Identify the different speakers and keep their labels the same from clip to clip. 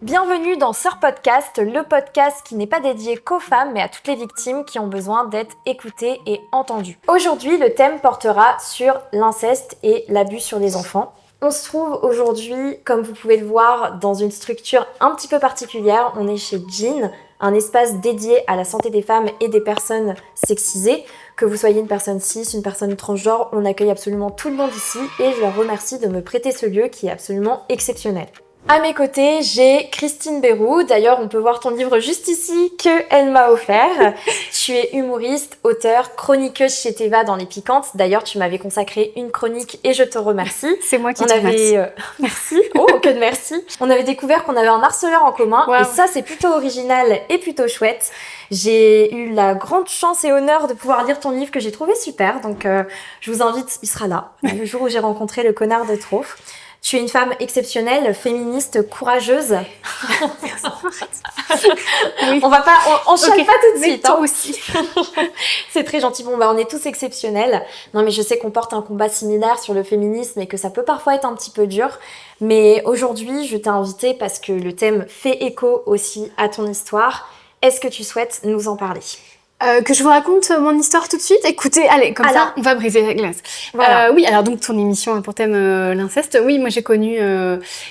Speaker 1: Bienvenue dans Sœur Podcast, le podcast qui n'est pas dédié qu'aux femmes, mais à toutes les victimes qui ont besoin d'être écoutées et entendues. Aujourd'hui, le thème portera sur l'inceste et l'abus sur les enfants. On se trouve aujourd'hui, comme vous pouvez le voir, dans une structure un petit peu particulière. On est chez Jean, un espace dédié à la santé des femmes et des personnes sexisées. Que vous soyez une personne cis, une personne transgenre, on accueille absolument tout le monde ici et je leur remercie de me prêter ce lieu qui est absolument exceptionnel. À mes côtés, j'ai Christine Béroux. D'ailleurs, on peut voir ton livre juste ici qu'elle m'a offert. Tu es humoriste, auteure, chroniqueuse chez Teva dans Les Piquantes. D'ailleurs, tu m'avais consacré une chronique et je te remercie.
Speaker 2: C'est moi qui te remercie.
Speaker 1: Merci. Oh, que de merci. On avait découvert qu'on avait un harceleur en commun. Wow. Et ça, c'est plutôt original et plutôt chouette. J'ai eu la grande chance et honneur de pouvoir lire ton livre que j'ai trouvé super. Donc, je vous invite, il sera là, le jour où j'ai rencontré le connard de trop. Tu es une femme exceptionnelle, féministe, courageuse.
Speaker 2: Oui.
Speaker 1: On chiale okay. Pas tout de suite.
Speaker 2: Toi aussi.
Speaker 1: C'est très gentil. Bon, on est tous exceptionnels. Non, mais je sais qu'on porte un combat similaire sur le féminisme et que ça peut parfois être un petit peu dur. Mais aujourd'hui, je t'ai invitée parce que le thème fait écho aussi à ton histoire. Est-ce que tu souhaites nous en parler ?
Speaker 2: Que je vous raconte mon histoire tout de suite. Écoutez, allez, comme ça, on va briser la glace. Voilà. Oui, alors donc ton émission a pour thème l'inceste. Oui, moi j'ai connu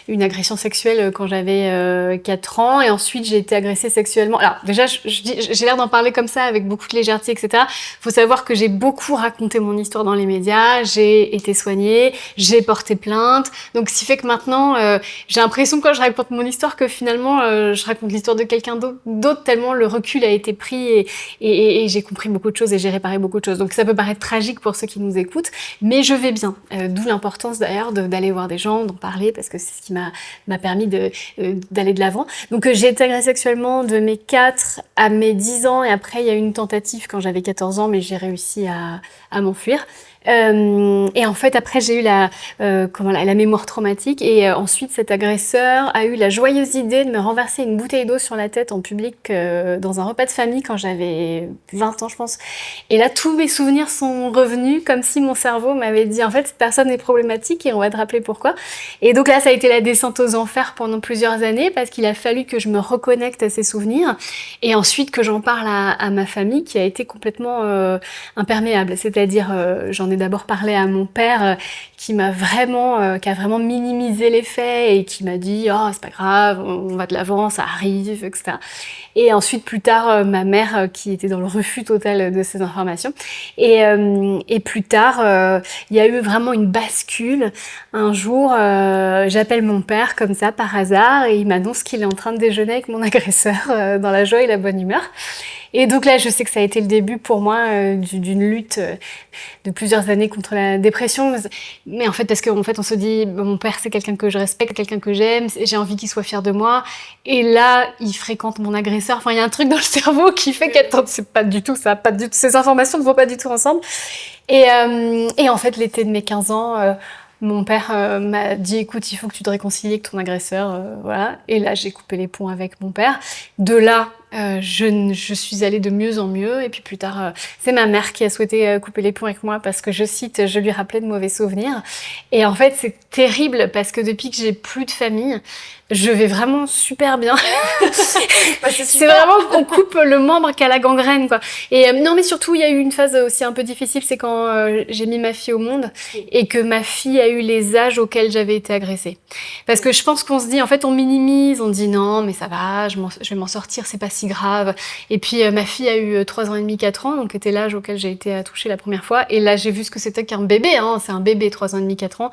Speaker 2: une agression sexuelle quand j'avais 4 ans et ensuite j'ai été agressée sexuellement. Alors déjà, j'ai l'air d'en parler comme ça avec beaucoup de légèreté, etc. Faut savoir que j'ai beaucoup raconté mon histoire dans les médias, j'ai été soignée, j'ai porté plainte. Donc ce qui fait que maintenant, j'ai l'impression quand je raconte mon histoire que finalement, je raconte l'histoire de quelqu'un d'autre tellement le recul a été pris et j'ai compris beaucoup de choses et j'ai réparé beaucoup de choses. Donc ça peut paraître tragique pour ceux qui nous écoutent, mais je vais bien. D'où l'importance d'ailleurs d'aller voir des gens, d'en parler, parce que c'est ce qui m'a permis d'aller de l'avant. Donc j'ai été agressée sexuellement de mes 4 à mes 10 ans, et après il y a eu une tentative quand j'avais 14 ans, mais j'ai réussi à m'enfuir. Et en fait après j'ai eu la mémoire traumatique et ensuite cet agresseur a eu la joyeuse idée de me renverser une bouteille d'eau sur la tête en public dans un repas de famille quand j'avais 20 ans je pense, et là tous mes souvenirs sont revenus comme si mon cerveau m'avait dit en fait cette personne est problématique et on va te rappeler pourquoi. Et donc là ça a été la descente aux enfers pendant plusieurs années parce qu'il a fallu que je me reconnecte à ces souvenirs et ensuite que j'en parle à ma famille qui a été complètement imperméable, c'est-à-dire j'en ai d'abord parlé à mon père qui a vraiment minimisé les faits et qui m'a dit « Oh, c'est pas grave, on va de l'avant, ça arrive, etc. » Et ensuite, plus tard, ma mère qui était dans le refus total de ces informations. Et plus tard, il y a eu vraiment une bascule. Un jour, j'appelle mon père comme ça, par hasard, et il m'annonce qu'il est en train de déjeuner avec mon agresseur dans la joie et la bonne humeur. Et donc là, je sais que ça a été le début pour moi d'une lutte de plusieurs années contre la dépression. Mais en fait, parce qu'en fait, on se dit, mon père, c'est quelqu'un que je respecte, quelqu'un que j'aime, j'ai envie qu'il soit fier de moi. Et là, il fréquente mon agresseur. Enfin, il y a un truc dans le cerveau qui fait qu'attends, c'est pas du tout ça, pas du tout, ces informations ne vont pas du tout ensemble. Et en fait, l'été de mes 15 ans, mon père m'a dit, écoute, il faut que tu te réconcilies avec ton agresseur, voilà. Et là, j'ai coupé les ponts avec mon père. De là, je suis allée de mieux en mieux, et puis plus tard, c'est ma mère qui a souhaité couper les ponts avec moi parce que, je cite, je lui rappelais de mauvais souvenirs. Et en fait, c'est terrible parce que depuis que j'ai plus de famille, je vais vraiment super bien. C'est vraiment qu'on coupe le membre qu'à la gangrène, quoi. Et non, mais surtout, il y a eu une phase aussi un peu difficile, c'est quand j'ai mis ma fille au monde et que ma fille a eu les âges auxquels j'avais été agressée. Parce que je pense qu'on se dit, en fait, on minimise, on dit non, mais ça va, je vais m'en sortir, c'est pas si grave. Et puis ma fille a eu 3 ans et demi, 4 ans, donc c'était l'âge auquel j'ai été touchée la première fois. Et là, j'ai vu ce que c'était qu'un bébé, hein. C'est un bébé, 3 ans et demi, 4 ans.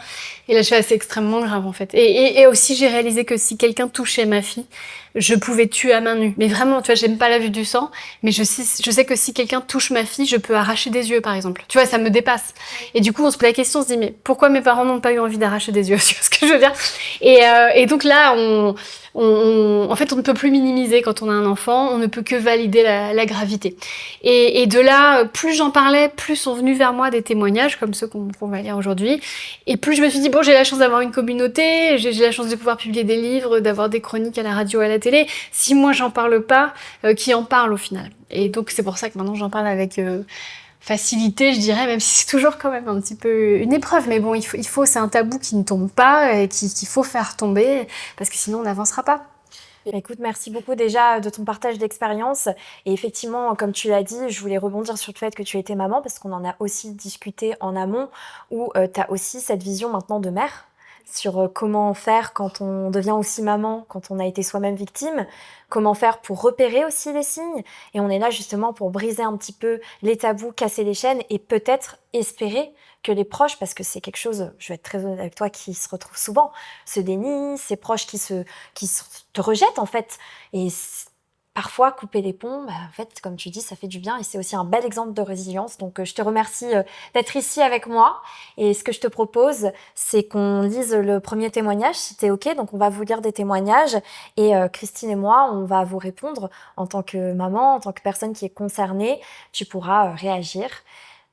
Speaker 2: Et là, je fais, c'est extrêmement grave, en fait. Et aussi, j'ai réalisé que si quelqu'un touchait ma fille, je pouvais tuer à main nue. Mais vraiment, tu vois, j'aime pas la vue du sang, mais je sais que si quelqu'un touche ma fille, je peux arracher des yeux, par exemple. Tu vois, ça me dépasse. Et du coup, on se pose la question, on se dit, mais pourquoi mes parents n'ont pas eu envie d'arracher des yeux? Tu vois ce que je veux dire? Et donc là, en fait, on ne peut plus minimiser quand on a un enfant, on ne peut que valider la gravité. Et de là, plus j'en parlais, plus sont venus vers moi des témoignages, comme ceux qu'on va lire aujourd'hui. Et plus je me suis dit, bon, j'ai la chance d'avoir une communauté, j'ai la chance de pouvoir publier des livres, d'avoir des chroniques à la radio, à la télé. Si moi, j'en parle pas, qui en parle au final? Et donc, c'est pour ça que maintenant, j'en parle avec facilité, je dirais, même si c'est toujours quand même un petit peu une épreuve. Mais bon, il faut c'est un tabou qui ne tombe pas et qu'il faut faire tomber, parce que sinon, on n'avancera pas.
Speaker 1: Écoute, merci beaucoup déjà de ton partage d'expérience. Et effectivement, comme tu l'as dit, je voulais rebondir sur le fait que tu étais maman parce qu'on en a aussi discuté en amont où tu as aussi cette vision maintenant de mère sur comment faire quand on devient aussi maman, quand on a été soi-même victime, comment faire pour repérer aussi les signes. Et on est là justement pour briser un petit peu les tabous, casser les chaînes et peut-être espérer que les proches, parce que c'est quelque chose, je vais être très honnête avec toi, qui se retrouve souvent, ce déni, ces proches te rejettent en fait. Et parfois, couper les ponts, en fait, comme tu dis, ça fait du bien et c'est aussi un bel exemple de résilience. Donc, je te remercie d'être ici avec moi. Et ce que je te propose, c'est qu'on lise le premier témoignage, si t'es OK. Donc, on va vous lire des témoignages et Christine et moi, on va vous répondre en tant que maman, en tant que personne qui est concernée. Tu pourras réagir.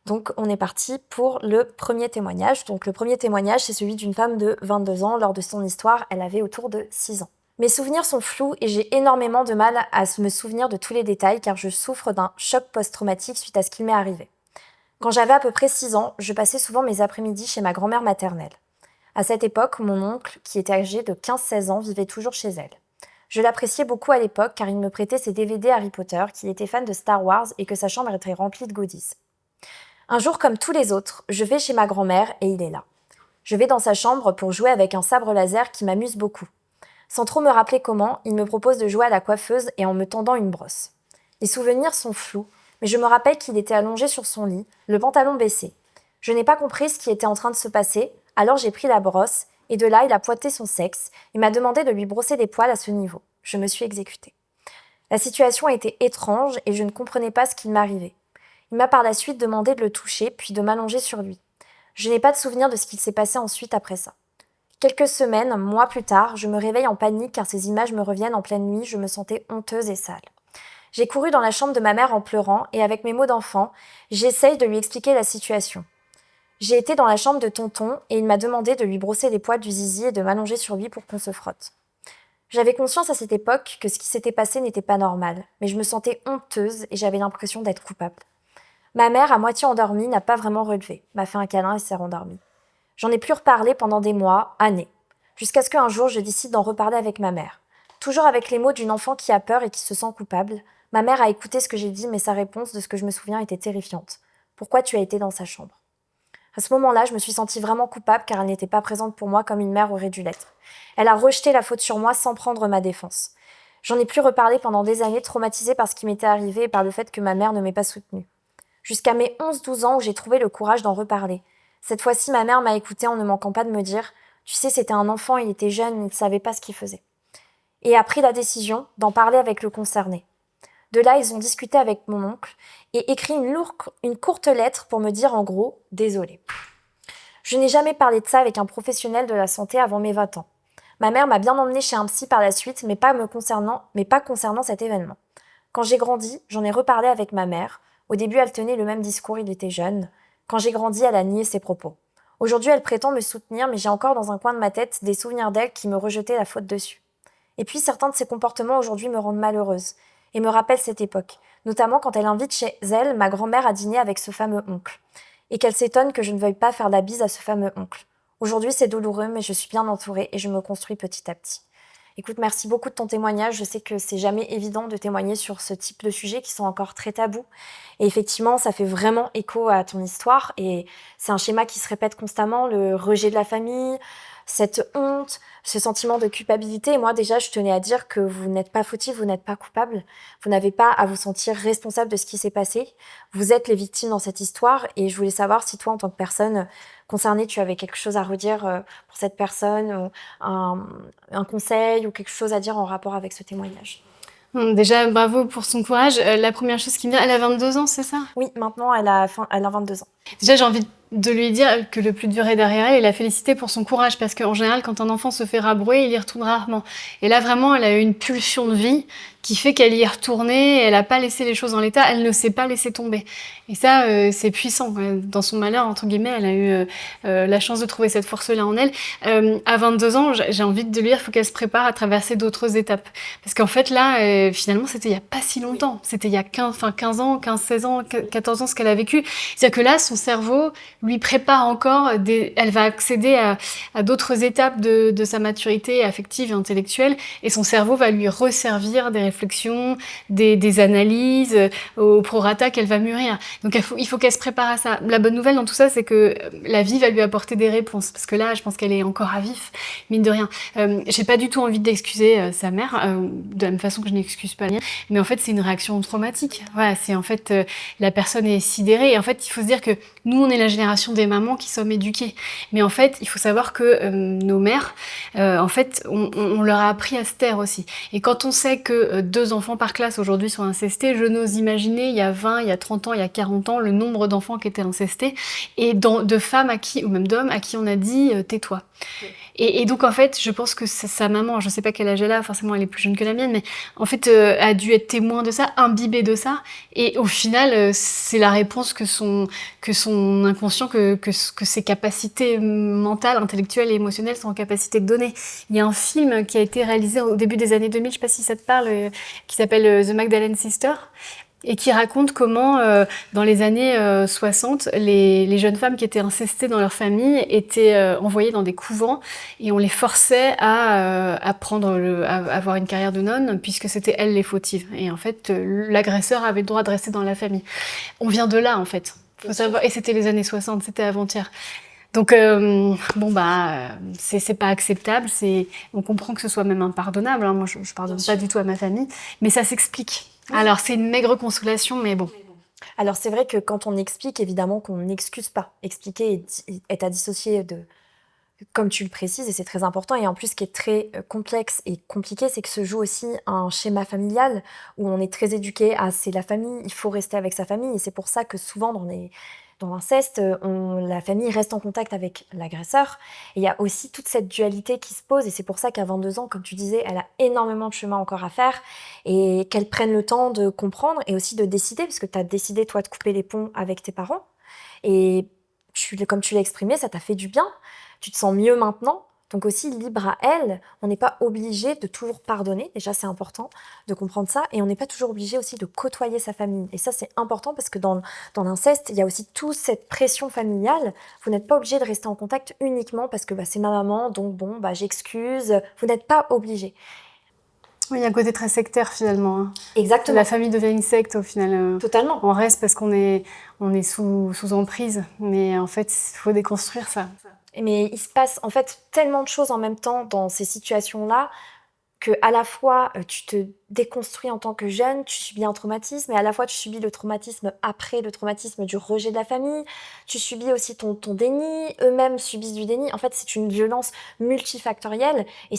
Speaker 1: Donc, on est parti pour le premier témoignage. Donc, le premier témoignage, c'est celui d'une femme de 22 ans. Lors de son histoire, elle avait autour de 6 ans. Mes souvenirs sont flous et j'ai énormément de mal à me souvenir de tous les détails car je souffre d'un choc post-traumatique suite à ce qui m'est arrivé. Quand j'avais à peu près 6 ans, je passais souvent mes après-midi chez ma grand-mère maternelle. À cette époque, mon oncle, qui était âgé de 15-16 ans, vivait toujours chez elle. Je l'appréciais beaucoup à l'époque car il me prêtait ses DVD Harry Potter, qu'il était fan de Star Wars et que sa chambre était remplie de goodies. Un jour comme tous les autres, je vais chez ma grand-mère et il est là. Je vais dans sa chambre pour jouer avec un sabre laser qui m'amuse beaucoup. Sans trop me rappeler comment, il me propose de jouer à la coiffeuse et en me tendant une brosse. Les souvenirs sont flous, mais je me rappelle qu'il était allongé sur son lit, le pantalon baissé. Je n'ai pas compris ce qui était en train de se passer, alors j'ai pris la brosse et de là il a pointé son sexe et m'a demandé de lui brosser des poils à ce niveau. Je me suis exécutée. La situation était étrange et je ne comprenais pas ce qui m'arrivait. Il m'a par la suite demandé de le toucher puis de m'allonger sur lui. Je n'ai pas de souvenir de ce qu'il s'est passé ensuite après ça. Quelques semaines, mois plus tard, je me réveille en panique car ces images me reviennent en pleine nuit, je me sentais honteuse et sale. J'ai couru dans la chambre de ma mère en pleurant et avec mes mots d'enfant, j'essaye de lui expliquer la situation. J'ai été dans la chambre de tonton et il m'a demandé de lui brosser les poils du zizi et de m'allonger sur lui pour qu'on se frotte. J'avais conscience à cette époque que ce qui s'était passé n'était pas normal, mais je me sentais honteuse et j'avais l'impression d'être coupable. Ma mère, à moitié endormie, n'a pas vraiment relevé, m'a fait un câlin et s'est rendormie. J'en ai plus reparlé pendant des mois, années, jusqu'à ce qu'un jour je décide d'en reparler avec ma mère. Toujours avec les mots d'une enfant qui a peur et qui se sent coupable, ma mère a écouté ce que j'ai dit mais sa réponse de ce que je me souviens était terrifiante. Pourquoi tu as été dans sa chambre ? À ce moment-là, je me suis sentie vraiment coupable car elle n'était pas présente pour moi comme une mère aurait dû l'être. Elle a rejeté la faute sur moi sans prendre ma défense. J'en ai plus reparlé pendant des années, traumatisée par ce qui m'était arrivé et par le fait que ma mère ne m'ait pas soutenue. Jusqu'à mes 11-12 ans où j'ai trouvé le courage d'en reparler. Cette fois-ci, ma mère m'a écoutée en ne manquant pas de me dire « Tu sais, c'était un enfant, il était jeune, il ne savait pas ce qu'il faisait. » Et a pris la décision d'en parler avec le concerné. De là, ils ont discuté avec mon oncle et écrit une courte lettre pour me dire en gros « Désolée ». Je n'ai jamais parlé de ça avec un professionnel de la santé avant mes 20 ans. Ma mère m'a bien emmenée chez un psy par la suite, mais pas concernant cet événement. Quand j'ai grandi, j'en ai reparlé avec ma mère. Au début, elle tenait le même discours, il était jeune. Quand j'ai grandi, elle a nié ses propos. Aujourd'hui, elle prétend me soutenir, mais j'ai encore dans un coin de ma tête des souvenirs d'elle qui me rejetaient la faute dessus. Et puis, certains de ses comportements aujourd'hui me rendent malheureuse et me rappellent cette époque, notamment quand elle invite chez elle ma grand-mère à dîner avec ce fameux oncle, et qu'elle s'étonne que je ne veuille pas faire la bise à ce fameux oncle. Aujourd'hui, c'est douloureux, mais je suis bien entourée et je me construis petit à petit. Écoute, merci beaucoup de ton témoignage. Je sais que c'est jamais évident de témoigner sur ce type de sujets qui sont encore très tabous. Et effectivement, ça fait vraiment écho à ton histoire. Et c'est un schéma qui se répète constamment, le rejet de la famille, cette honte, ce sentiment de culpabilité. Et moi, déjà, je tenais à dire que vous n'êtes pas fautif, vous n'êtes pas coupable. Vous n'avez pas à vous sentir responsable de ce qui s'est passé. Vous êtes les victimes dans cette histoire. Et je voulais savoir si toi, en tant que personne concernée, tu avais quelque chose à redire pour cette personne, un conseil ou quelque chose à dire en rapport avec ce témoignage.
Speaker 2: Déjà, bravo pour son courage. La première chose qui me vient, elle a 22 ans, c'est ça ?
Speaker 1: Oui, maintenant, elle a 22 ans.
Speaker 2: Déjà, j'ai envie de lui dire que le plus dur est derrière elle et la féliciter pour son courage parce qu'en général, quand un enfant se fait rabrouer, il y retourne rarement. Et là, vraiment, elle a eu une pulsion de vie qui fait qu'elle y est retournée, elle n'a pas laissé les choses en l'état, elle ne s'est pas laissée tomber. Et ça, c'est puissant. Dans son malheur, entre guillemets, elle a eu la chance de trouver cette force-là en elle. À 22 ans, j'ai envie de lui dire qu'il faut qu'elle se prépare à traverser d'autres étapes. Parce qu'en fait, là, finalement, c'était il n'y a pas si longtemps. C'était il y a 15 ans, 16 ans, 14 ans, ce qu'elle a vécu. C'est-à-dire que là, son cerveau lui prépare encore, elle va accéder à d'autres étapes de sa maturité affective et intellectuelle, et son cerveau va lui resservir des réflexions, des analyses, au prorata qu'elle va mûrir. Donc il faut qu'elle se prépare à ça. La bonne nouvelle dans tout ça, c'est que la vie va lui apporter des réponses, parce que là, je pense qu'elle est encore à vif, mine de rien. J'ai pas du tout envie d'excuser sa mère, de la même façon que je n'excuse pas la mienne, mais en fait, c'est une réaction traumatique. Voilà, c'est en fait, la personne est sidérée, et en fait, il faut se dire que nous, on est la génération des mamans qui sommes éduquées. Mais en fait, il faut savoir que nos mères, en fait, on leur a appris à se taire aussi. Et quand on sait que 2 enfants par classe aujourd'hui sont incestés, je n'ose imaginer, il y a 20, il y a 30 ans, il y a 40 ans, le nombre d'enfants qui étaient incestés, et de femmes ou même d'hommes à qui on a dit tais-toi. Et donc en fait, je pense que sa maman, je sais pas quel âge elle a, forcément elle est plus jeune que la mienne, mais en fait a dû être témoin de ça, imbibée de ça, et au final c'est la réponse que son inconscient, que ses capacités mentales, intellectuelles et émotionnelles sont en capacité de donner. Il y a un film qui a été réalisé au début des années 2000, je sais pas si ça te parle, qui s'appelle The Magdalene Sister, et qui raconte comment, dans les années 60, les jeunes femmes qui étaient incestées dans leur famille étaient envoyées dans des couvents, et on les forçait à avoir une carrière de nonne, puisque c'était elles les fautives. Et en fait, l'agresseur avait le droit de rester dans la famille. On vient de là, en fait. Faut savoir. Et c'était les années 60, c'était avant-hier. Donc c'est pas acceptable, on comprend que ce soit même impardonnable, hein. Moi je pardonne pas du tout à ma famille, mais ça s'explique. Alors c'est une maigre consolation, mais bon.
Speaker 1: Alors c'est vrai que quand on explique, évidemment qu'on n'excuse pas. Expliquer est à dissocier de, comme tu le précises, et c'est très important. Et en plus, ce qui est très complexe et compliqué, c'est que se joue aussi un schéma familial où on est très éduqué à c'est la famille, il faut rester avec sa famille. Et c'est pour ça que souvent dans l'inceste, la famille reste en contact avec l'agresseur. Et il y a aussi toute cette dualité qui se pose, et c'est pour ça qu'à 22 ans, comme tu disais, elle a énormément de chemin encore à faire, et qu'elle prenne le temps de comprendre et aussi de décider, parce que tu as décidé, toi, de couper les ponts avec tes parents. Et comme tu l'as exprimé, ça t'a fait du bien. Tu te sens mieux maintenant. Donc aussi, libre à elle, on n'est pas obligé de toujours pardonner. Déjà, c'est important de comprendre ça. Et on n'est pas toujours obligé aussi de côtoyer sa famille. Et ça, c'est important parce que dans l'inceste, il y a aussi toute cette pression familiale. Vous n'êtes pas obligé de rester en contact uniquement parce que c'est ma maman, donc j'excuse. Vous n'êtes pas obligé.
Speaker 2: Oui, il y a un côté très sectaire finalement. Hein.
Speaker 1: Exactement.
Speaker 2: La famille devient une secte au final.
Speaker 1: Totalement.
Speaker 2: On reste parce qu'on est sous emprise. Mais en fait, il faut déconstruire ça.
Speaker 1: Mais il se passe en fait tellement de choses en même temps dans ces situations-là que à la fois tu te déconstruis en tant que jeune, tu subis un traumatisme, et à la fois tu subis le traumatisme après, le traumatisme du rejet de la famille, tu subis aussi ton déni, eux-mêmes subissent du déni. En fait, c'est une violence multifactorielle, et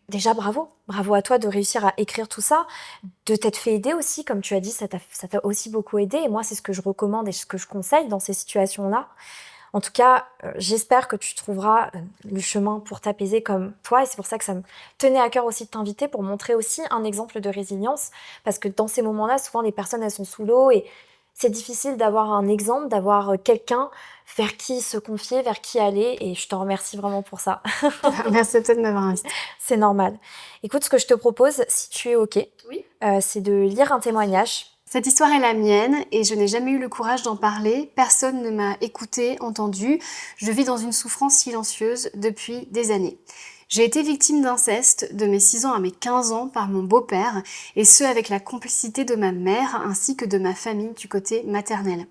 Speaker 1: déjà bravo à toi de réussir à écrire tout ça, de t'être fait aider aussi, comme tu as dit, ça t'a aussi beaucoup aidé, et moi c'est ce que je recommande et ce que je conseille dans ces situations-là. En tout cas, j'espère que tu trouveras le chemin pour t'apaiser comme toi, et c'est pour ça que ça me tenait à cœur aussi de t'inviter, pour montrer aussi un exemple de résilience, parce que dans ces moments-là, souvent les personnes elles sont sous l'eau, et c'est difficile d'avoir un exemple, d'avoir quelqu'un vers qui se confier, vers qui aller, et je te remercie vraiment pour ça.
Speaker 2: Merci à toi de m'avoir invitée.
Speaker 1: C'est normal. Écoute, ce que je te propose, si tu es OK,
Speaker 2: oui.
Speaker 1: C'est de lire un témoignage.
Speaker 2: Cette histoire est la mienne et je n'ai jamais eu le courage d'en parler. Personne ne m'a écoutée, entendue. Je vis dans une souffrance silencieuse depuis des années. J'ai été victime d'inceste de mes 6 ans à mes 15 ans par mon beau-père, et ce avec la complicité de ma mère ainsi que de ma famille du côté maternel.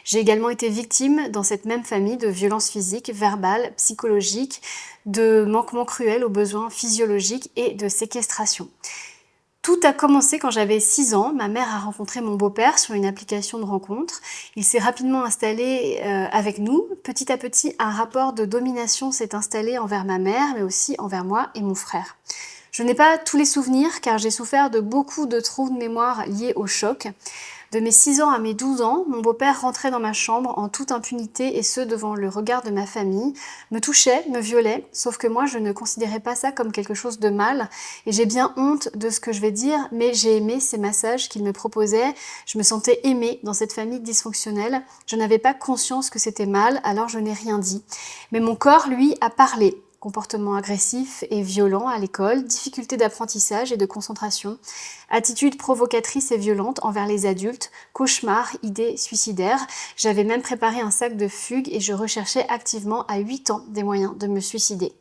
Speaker 2: J'ai également été victime dans cette même famille de violences physiques, verbales, psychologiques, de manquements cruels aux besoins physiologiques et de séquestration. Tout a commencé quand j'avais 6 ans. Ma mère a rencontré mon beau-père sur une application de rencontre. Il s'est rapidement installé avec nous. Petit à petit, un rapport de domination s'est installé envers ma mère, mais aussi envers moi et mon frère. Je n'ai pas tous les souvenirs car j'ai souffert de beaucoup de trous de mémoire liés au choc. De mes 6 ans à mes 12 ans, mon beau-père rentrait dans ma chambre en toute impunité, et ce devant le regard de ma famille, me touchait, me violait, sauf que moi je ne considérais pas ça comme quelque chose de mal, et j'ai bien honte de ce que je vais dire, mais j'ai aimé ces massages qu'il me proposait, je me sentais aimée dans cette famille dysfonctionnelle, je n'avais pas conscience que c'était mal, alors je n'ai rien dit. Mais mon corps, lui, a parlé. Comportements agressifs et violents à l'école, difficultés d'apprentissage et de concentration, attitudes provocatrices et violentes envers les adultes, cauchemars, idées suicidaires. J'avais même préparé un sac de fugue et je recherchais activement à 8 ans des moyens de me suicider.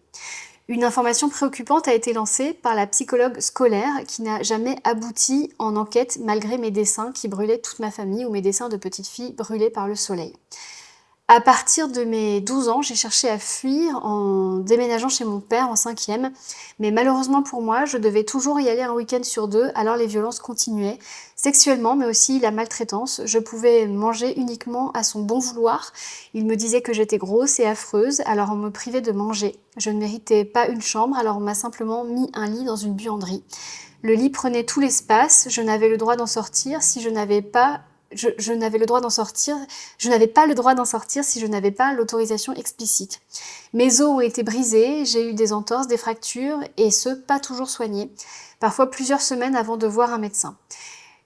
Speaker 2: Une information préoccupante a été lancée par la psychologue scolaire qui n'a jamais abouti en enquête malgré mes dessins qui brûlaient toute ma famille ou mes dessins de petites filles brûlés par le soleil. À partir de mes 12 ans, j'ai cherché à fuir en déménageant chez mon père en 5e, mais malheureusement pour moi, je devais toujours y aller un week-end sur 2, alors les violences continuaient, sexuellement, mais aussi la maltraitance. Je pouvais manger uniquement à son bon vouloir. Il me disait que j'étais grosse et affreuse, alors on me privait de manger. Je ne méritais pas une chambre, alors on m'a simplement mis un lit dans une buanderie. Le lit prenait tout l'espace, je n'avais le droit d'en sortir si je n'avais pas je n'avais le droit d'en sortir, je n'avais pas le droit d'en sortir si je n'avais pas l'autorisation explicite. Mes os ont été brisés, j'ai eu des entorses, des fractures, et ce, pas toujours soignées, parfois plusieurs semaines avant de voir un médecin.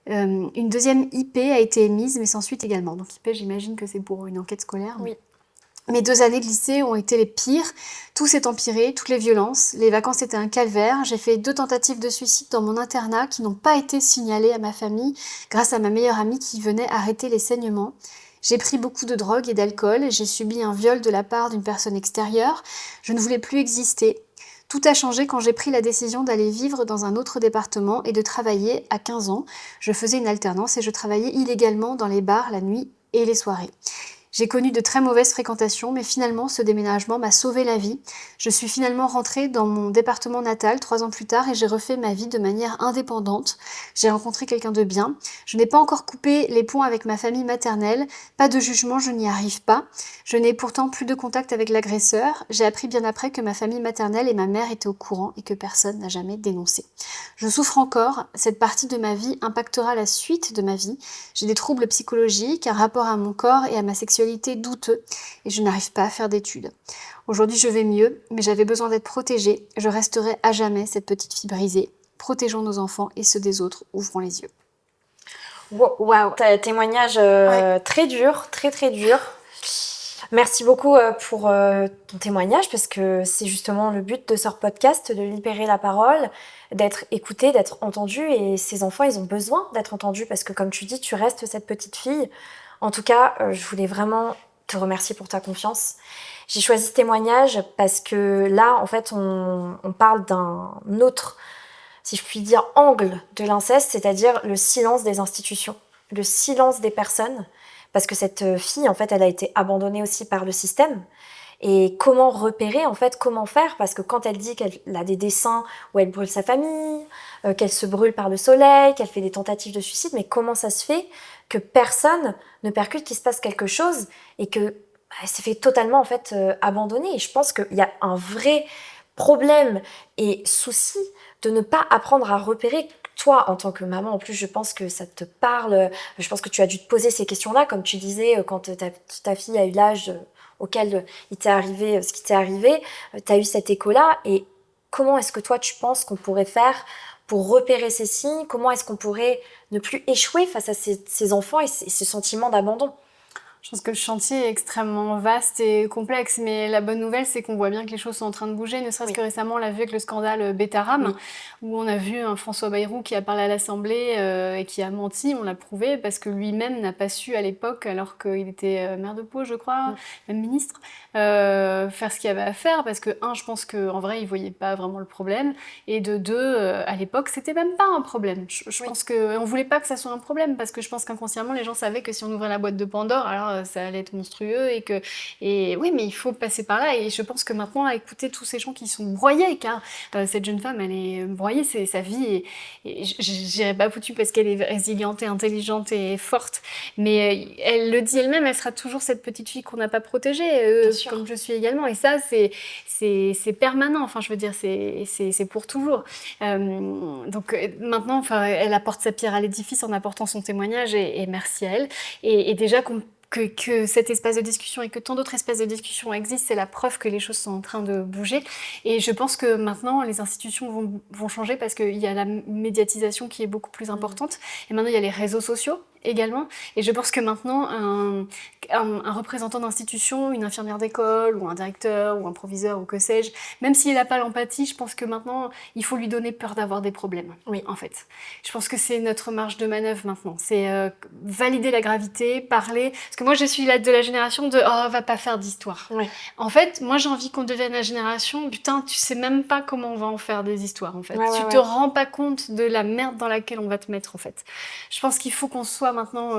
Speaker 2: Une deuxième IP a été émise, mais sans suite également. Donc IP, j'imagine que c'est pour une enquête scolaire.
Speaker 1: Oui.
Speaker 2: Mes 2 années de lycée ont été les pires. Tout s'est empiré, toutes les violences. Les vacances étaient un calvaire. J'ai fait 2 tentatives de suicide dans mon internat qui n'ont pas été signalées à ma famille grâce à ma meilleure amie qui venait arrêter les saignements. J'ai pris beaucoup de drogue et d'alcool. J'ai subi un viol de la part d'une personne extérieure. Je ne voulais plus exister. Tout a changé quand j'ai pris la décision d'aller vivre dans un autre département et de travailler à 15 ans. Je faisais une alternance et je travaillais illégalement dans les bars la nuit et les soirées. J'ai connu de très mauvaises fréquentations, mais finalement, ce déménagement m'a sauvé la vie. Je suis finalement rentrée dans mon département natal 3 ans plus tard et j'ai refait ma vie de manière indépendante. J'ai rencontré quelqu'un de bien. Je n'ai pas encore coupé les ponts avec ma famille maternelle. Pas de jugement, je n'y arrive pas. Je n'ai pourtant plus de contact avec l'agresseur. J'ai appris bien après que ma famille maternelle et ma mère étaient au courant et que personne n'a jamais dénoncé. Je souffre encore. Cette partie de ma vie impactera la suite de ma vie. J'ai des troubles psychologiques, un rapport à mon corps et à ma sexualité douteux et je n'arrive pas à faire d'études. Aujourd'hui, je vais mieux, mais j'avais besoin d'être protégée. Je resterai à jamais cette petite fille brisée. Protégeons nos enfants et ceux des autres. Ouvrons les yeux.
Speaker 1: Waouh, t'as un témoignage très dur, très très dur. Merci beaucoup pour ton témoignage parce que c'est justement le but de ce podcast, de libérer la parole, d'être écouté, d'être entendu et ces enfants, ils ont besoin d'être entendus parce que comme tu dis, tu restes cette petite fille. En tout cas, je voulais vraiment te remercier pour ta confiance. J'ai choisi ce témoignage parce que là, en fait, on parle d'un autre, si je puis dire, angle de l'inceste, c'est-à-dire le silence des institutions, le silence des personnes, parce que cette fille, en fait, elle a été abandonnée aussi par le système. Et comment repérer, en fait, comment faire, parce que quand elle dit qu'elle a des dessins où elle brûle sa famille, qu'elle se brûle par le soleil, qu'elle fait des tentatives de suicide, mais comment ça se fait que personne ne percute qu'il se passe quelque chose et que elle s'est fait totalement en fait abandonner. Et je pense qu'il y a un vrai problème et souci de ne pas apprendre à repérer. Toi, en tant que maman, en plus, je pense que ça te parle. Je pense que tu as dû te poser ces questions-là, comme tu disais, quand ta fille a eu l'âge auquel il t'est arrivé ce qui t'est arrivé, tu as eu cet écho-là. Et comment est-ce que toi, tu penses qu'on pourrait faire pour repérer ces signes? Comment est-ce qu'on pourrait ne plus échouer face à ces enfants et ces sentiments d'abandon?
Speaker 2: Je pense que le chantier est extrêmement vaste et complexe, mais la bonne nouvelle, c'est qu'on voit bien que les choses sont en train de bouger, ne serait-ce que récemment, on l'a vu avec le scandale Betaram, où on a vu un François Bayrou qui a parlé à l'Assemblée et qui a menti, on l'a prouvé, parce que lui-même n'a pas su à l'époque, alors qu'il était maire de Pau, je crois, même ministre, faire ce qu'il y avait à faire, parce que, je pense qu'en vrai, il voyait pas vraiment le problème, et de 2, à l'époque, c'était même pas un problème. Je pense qu'on voulait pas que ça soit un problème, parce que je pense qu'inconsciemment, les gens savaient que si on ouvrait la boîte de Pandore, alors ça allait être monstrueux et oui, mais il faut passer par là et je pense que maintenant à écouter tous ces gens qui sont broyés, car cette jeune femme elle est broyée, c'est sa vie et je dirais pas foutue parce qu'elle est résiliente et intelligente et forte, mais elle le dit elle-même, elle sera toujours cette petite fille qu'on n'a pas protégée, comme je suis également, et ça c'est permanent, enfin je veux dire c'est pour toujours. Donc maintenant, enfin, elle apporte sa pierre à l'édifice en apportant son témoignage et merci à elle et déjà que cet espace de discussion et que tant d'autres espaces de discussion existent, c'est la preuve que les choses sont en train de bouger. Et je pense que maintenant, les institutions vont changer parce qu'il y a la médiatisation qui est beaucoup plus importante. Et maintenant, il y a les réseaux sociaux. également. Et je pense que maintenant, un représentant d'institution, une infirmière d'école, ou un directeur, ou un proviseur, ou que sais-je, même s'il n'a pas l'empathie, je pense que maintenant, il faut lui donner peur d'avoir des problèmes,
Speaker 1: Oui.
Speaker 2: en fait. Je pense que c'est notre marge de manœuvre maintenant. C'est valider la gravité, parler. Parce que moi, je suis de la génération de « Oh, va pas faire d'histoire
Speaker 1: Oui. ».
Speaker 2: En fait, moi, j'ai envie qu'on devienne la génération « Putain, tu sais même pas comment on va en faire des histoires, en fait. Tu te rends pas compte de la merde dans laquelle on va te mettre, en fait. » Je pense qu'il faut qu'on soit maintenant,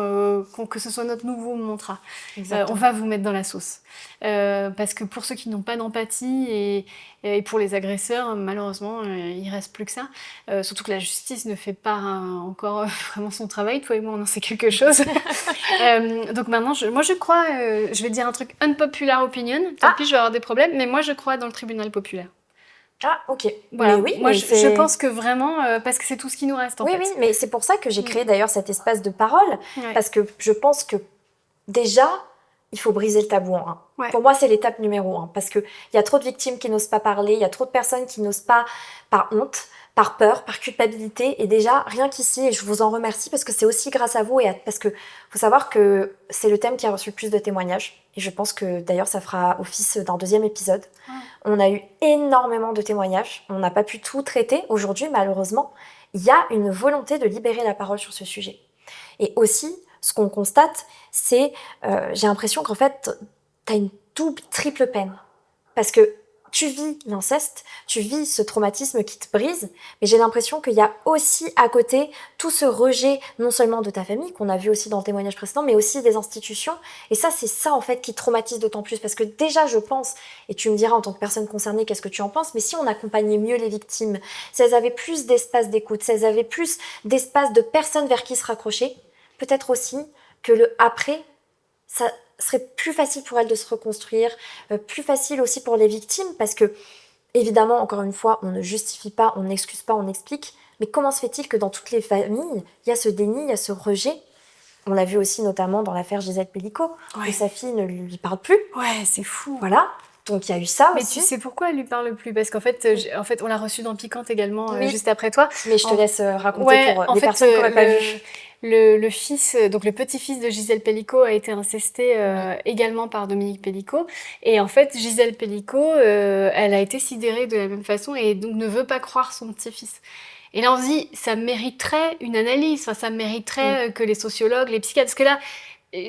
Speaker 2: que ce soit notre nouveau mantra. On va vous mettre dans la sauce. Parce que pour ceux qui n'ont pas d'empathie et pour les agresseurs, malheureusement, il ne reste plus que ça. Surtout que la justice ne fait pas encore vraiment son travail. Toi et moi, on en sait quelque chose. Donc maintenant, moi je crois, je vais dire un truc unpopular opinion. Tant pis, je vais avoir des problèmes, mais moi je crois dans le tribunal populaire.
Speaker 1: Ah, ok.
Speaker 2: Voilà.
Speaker 1: Mais oui,
Speaker 2: moi je pense que vraiment, parce que c'est tout ce qui nous reste en fait.
Speaker 1: Oui, mais c'est pour ça que j'ai créé d'ailleurs cet espace de parole, parce que je pense que déjà, il faut briser le tabou en un. Ouais. Pour moi, c'est l'étape numéro 1, parce qu'il y a trop de victimes qui n'osent pas parler, il y a trop de personnes qui n'osent pas par honte, par peur, par culpabilité, et déjà, rien qu'ici, et je vous en remercie, parce que c'est aussi grâce à vous, parce que faut savoir que c'est le thème qui a reçu le plus de témoignages, et je pense que d'ailleurs, ça fera office d'un 2e épisode. Ouais. On a eu énormément de témoignages, on n'a pas pu tout traiter aujourd'hui, malheureusement. Il y a une volonté de libérer la parole sur ce sujet. Et aussi, ce qu'on constate, c'est, j'ai l'impression qu'en fait, t'as une double, triple peine. Parce que tu vis l'inceste, tu vis ce traumatisme qui te brise, mais j'ai l'impression qu'il y a aussi à côté tout ce rejet, non seulement de ta famille, qu'on a vu aussi dans le témoignage précédent, mais aussi des institutions. Et ça, c'est ça en fait qui traumatise d'autant plus. Parce que déjà, je pense, et tu me diras en tant que personne concernée qu'est-ce que tu en penses, mais si on accompagnait mieux les victimes, si elles avaient plus d'espace d'écoute, si elles avaient plus d'espace de personnes vers qui se raccrocher, peut-être aussi que le après, ça serait plus facile pour elles de se reconstruire, plus facile aussi pour les victimes, parce que, évidemment, encore une fois, on ne justifie pas, on n'excuse pas, on explique, mais comment se fait-il que dans toutes les familles, il y a ce déni, il y a ce rejet? On l'a vu aussi notamment dans l'affaire Gisèle Pelicot, où sa fille ne lui parle plus.
Speaker 2: Ouais, c'est fou.
Speaker 1: Voilà. Donc il y a eu ça
Speaker 2: mais
Speaker 1: aussi.
Speaker 2: Mais tu sais pourquoi elle lui parle plus? Parce qu'en fait, on l'a reçue dans Piquante également, juste après toi.
Speaker 1: Mais je te laisse raconter pour les personnes qui n'auraient pas vu.
Speaker 2: Le fils, donc le petit-fils de Gisèle Pelicot a été incesté également par Dominique Pelicot. Et en fait, Gisèle Pelicot, elle a été sidérée de la même façon et donc ne veut pas croire son petit-fils. Et là, on se dit, ça mériterait une analyse, ça mériterait que les sociologues, les psychiatres, parce que là,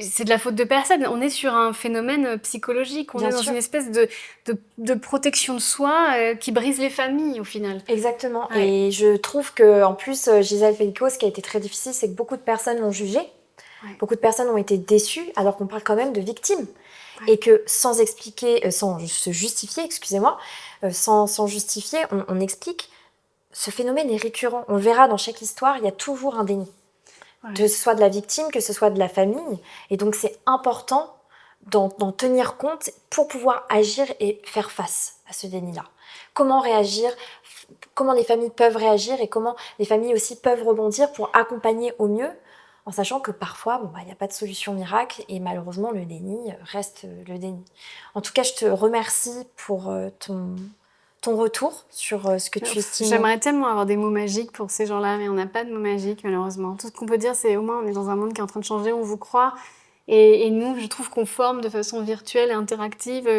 Speaker 2: c'est de la faute de personne. On est sur un phénomène psychologique. On est dans une espèce de protection de soi qui brise les familles, au final.
Speaker 1: Exactement. Ouais. Et je trouve qu'en plus, Gisèle Pelicot, ce qui a été très difficile, c'est que beaucoup de personnes l'ont jugée. Ouais. Beaucoup de personnes ont été déçues, alors qu'on parle quand même de victimes. Ouais. Et que sans expliquer, sans se justifier, excusez-moi, sans justifier, on explique. Ce phénomène est récurrent. On le verra dans chaque histoire, il y a toujours un déni. Ouais. Que ce soit de la victime, que ce soit de la famille. Et donc, c'est important d'en tenir compte pour pouvoir agir et faire face à ce déni-là. Comment réagir, comment les familles peuvent réagir et comment les familles aussi peuvent rebondir pour accompagner au mieux, en sachant que parfois, il n'y a pas de solution miracle et malheureusement, le déni reste le déni. En tout cas, je te remercie pour ton retour sur ce que tu estimes.
Speaker 2: J'aimerais tellement avoir des mots magiques pour ces gens-là, mais on n'a pas de mots magiques, malheureusement. Tout ce qu'on peut dire, c'est au moins on est dans un monde qui est en train de changer, on vous croit. Et nous, je trouve qu'on forme de façon virtuelle et interactive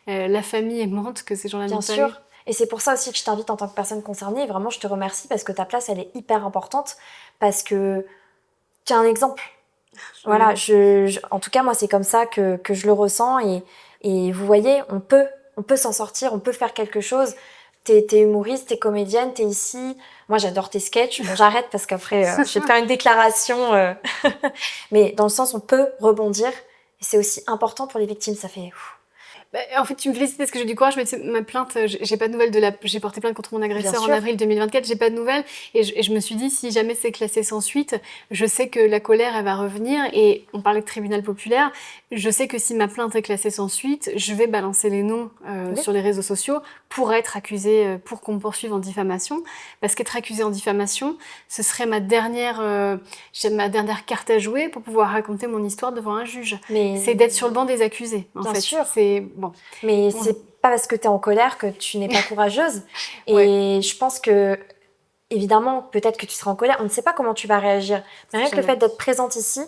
Speaker 2: la famille aimante que ces gens-là n'ont pas eu. Bien sûr.
Speaker 1: Et c'est pour ça aussi que je t'invite en tant que personne concernée. Et vraiment, je te remercie parce que ta place, elle est hyper importante. Parce que tu as un exemple. Voilà, en tout cas, moi, c'est comme ça que je le ressens. Et vous voyez, on peut s'en sortir, on peut faire quelque chose. T'es humoriste, t'es comédienne, t'es ici. Moi, j'adore tes sketchs. Bon, j'arrête parce qu'après, je vais te faire une déclaration. Mais dans le sens, on peut rebondir. Et c'est aussi important pour les victimes. Ça fait...
Speaker 2: En fait, tu me félicites parce que j'ai du courage, mais ma plainte, j'ai pas de nouvelles j'ai porté plainte contre mon agresseur en avril 2024, j'ai pas de nouvelles, et je me suis dit, si jamais c'est classé sans suite, je sais que la colère, elle va revenir, et on parlait de tribunal populaire, je sais que si ma plainte est classée sans suite, je vais balancer les noms sur les réseaux sociaux pour être accusée, pour qu'on me poursuive en diffamation, parce qu'être accusée en diffamation, ce serait ma dernière carte à jouer pour pouvoir raconter mon histoire devant un juge. C'est d'être sur le banc des accusés, en fait.
Speaker 1: Bien sûr.
Speaker 2: Bon.
Speaker 1: Mais c'est pas parce que tu es en colère que tu n'es pas courageuse. Et je pense que évidemment, peut-être que tu seras en colère, on ne sait pas comment tu vas réagir. Mais rien que le fait d'être présente ici,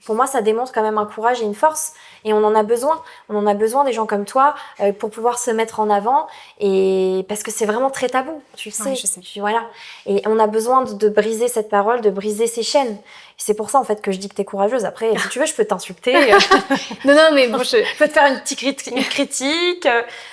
Speaker 1: pour moi, ça démontre quand même un courage et une force. Et on en a besoin. On en a besoin des gens comme toi pour pouvoir se mettre en avant. Et parce que c'est vraiment très tabou, tu sais.
Speaker 2: Ouais, je sais.
Speaker 1: Puis voilà. Et on a besoin de briser cette parole, de briser ces chaînes. Et c'est pour ça, en fait, que je dis que t'es courageuse. Après, si tu veux, je peux t'insulter.
Speaker 2: Non, mais bon,
Speaker 1: je peux te faire une petite critique.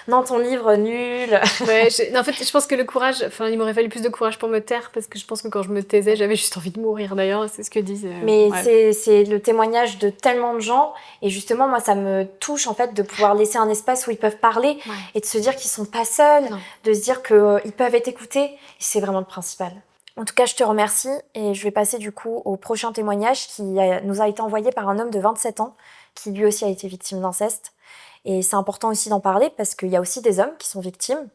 Speaker 1: Non, ton livre, nul.
Speaker 2: Ouais, en fait, je pense que le courage, enfin, il m'aurait fallu plus de courage pour me taire, parce que je pense que quand je me taisais, j'avais juste envie de mourir, d'ailleurs, c'est ce que disent.
Speaker 1: Mais
Speaker 2: ouais.
Speaker 1: c'est le témoignage de tellement de gens. Et justement, moi, ça me touche, en fait, de pouvoir laisser un espace où ils peuvent parler et de se dire qu'ils sont pas seuls, de se dire qu'ils peuvent être écoutés. Et c'est vraiment le principal. En tout cas, je te remercie et je vais passer du coup au prochain témoignage qui nous a été envoyé par un homme de 27 ans qui lui aussi a été victime d'inceste. Et c'est important aussi d'en parler parce qu'il y a aussi des hommes qui sont victimes.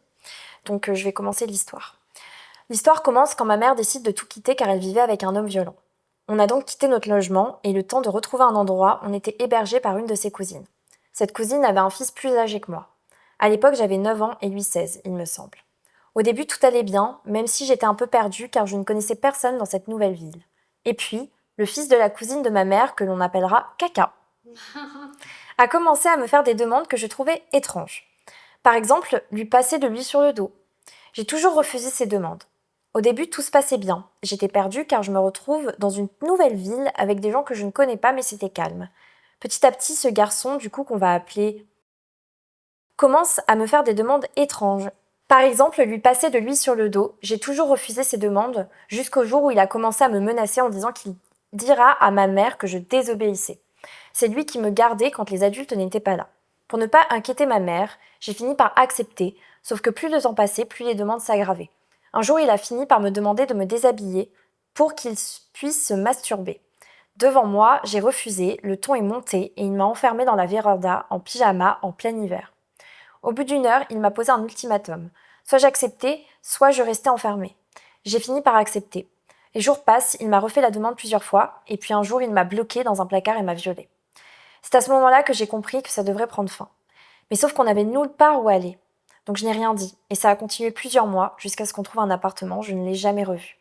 Speaker 1: Donc je vais commencer l'histoire. L'histoire commence quand ma mère décide de tout quitter car elle vivait avec un homme violent. On a donc quitté notre logement et le temps de retrouver un endroit, on était hébergés par une de ses cousines. Cette cousine avait un fils plus âgé que moi. À l'époque, j'avais 9 ans et lui 16, il me semble. Au début, tout allait bien, même si j'étais un peu perdue car je ne connaissais personne dans cette nouvelle ville. Et puis, le fils de la cousine de ma mère, que l'on appellera Caca, a commencé à me faire des demandes que je trouvais étranges. Par exemple, lui passer de l'huile sur le dos. J'ai toujours refusé ces demandes. Au début, tout se passait bien. J'étais perdue car je me retrouve dans une nouvelle ville avec des gens que je ne connais pas, mais c'était calme. Petit à petit, ce garçon, du coup qu'on va appeler, commence à me faire des demandes étranges. Par exemple, lui passer de l'huile sur le dos. J'ai toujours refusé ces demandes, jusqu'au jour où il a commencé à me menacer en disant qu'il dira à ma mère que je désobéissais. C'est lui qui me gardait quand les adultes n'étaient pas là. Pour ne pas inquiéter ma mère, j'ai fini par accepter, sauf que plus le temps passait, plus les demandes s'aggravaient. Un jour, il a fini par me demander de me déshabiller pour qu'il puisse se masturber. Devant moi, j'ai refusé, le ton est monté et il m'a enfermée dans la véranda en pyjama en plein hiver. Au bout d'une heure, il m'a posé un ultimatum. Soit j'acceptais, soit je restais enfermée. J'ai fini par accepter. Les jours passent, il m'a refait la demande plusieurs fois, et puis un jour il m'a bloquée dans un placard et m'a violée. C'est à ce moment-là que j'ai compris que ça devrait prendre fin. Mais sauf qu'on n'avait nulle part où aller. Donc je n'ai rien dit, et ça a continué plusieurs mois, jusqu'à ce qu'on trouve un appartement, je ne l'ai jamais revu.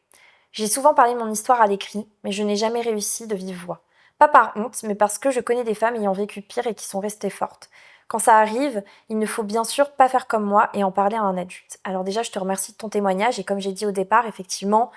Speaker 1: J'ai souvent parlé mon histoire à l'écrit, mais je n'ai jamais réussi de vive voix. Pas par honte, mais parce que je connais des femmes ayant vécu pire et qui sont restées fortes. Quand ça arrive, il ne faut bien sûr pas faire comme moi et en parler à un adulte. Alors déjà, je te remercie de ton témoignage, et comme j'ai dit au départ, effectivement,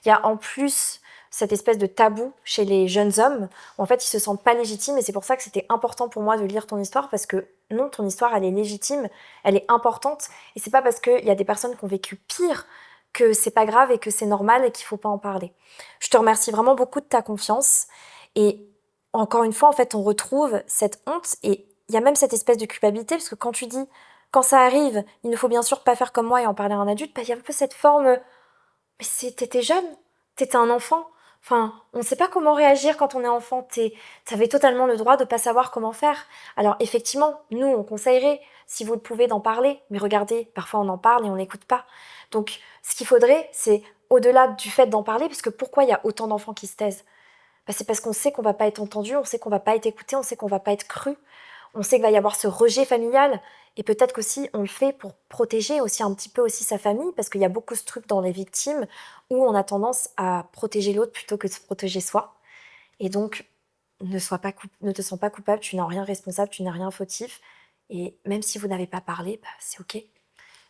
Speaker 1: il y a en plus cette espèce de tabou chez les jeunes hommes, où en fait ils se sentent pas légitimes, et c'est pour ça que c'était important pour moi de lire ton histoire, parce que non, ton histoire elle est légitime, elle est importante, et c'est pas parce qu'il y a des personnes qui ont vécu pire que c'est pas grave et que c'est normal et qu'il faut pas en parler. Je te remercie vraiment beaucoup de ta confiance, et encore une fois en fait on retrouve cette honte, et il y a même cette espèce de culpabilité, parce que quand tu dis quand ça arrive, il ne faut bien sûr pas faire comme moi et en parler à un adulte, bah, il y a un peu cette forme, mais t'étais jeune, t'étais un enfant. Enfin, on ne sait pas comment réagir quand on est enfant. T'avais totalement le droit de pas savoir comment faire. Alors effectivement, nous, on conseillerait, si vous le pouvez, d'en parler. Mais regardez, parfois on en parle et on n'écoute pas. Donc, ce qu'il faudrait, c'est au-delà du fait d'en parler, parce que pourquoi il y a autant d'enfants qui se taisent? Bah, c'est parce qu'on sait qu'on va pas être entendu, on sait qu'on va pas être écouté, on sait qu'on va pas être cru. On sait qu'il va y avoir ce rejet familial, et peut-être qu'aussi on le fait pour protéger aussi un petit peu aussi sa famille, parce qu'il y a beaucoup ce truc dans les victimes où on a tendance à protéger l'autre plutôt que de se protéger soi. Et donc, ne te sens pas coupable, tu n'as rien responsable, tu n'as rien fautif, et même si vous n'avez pas parlé, bah, c'est ok.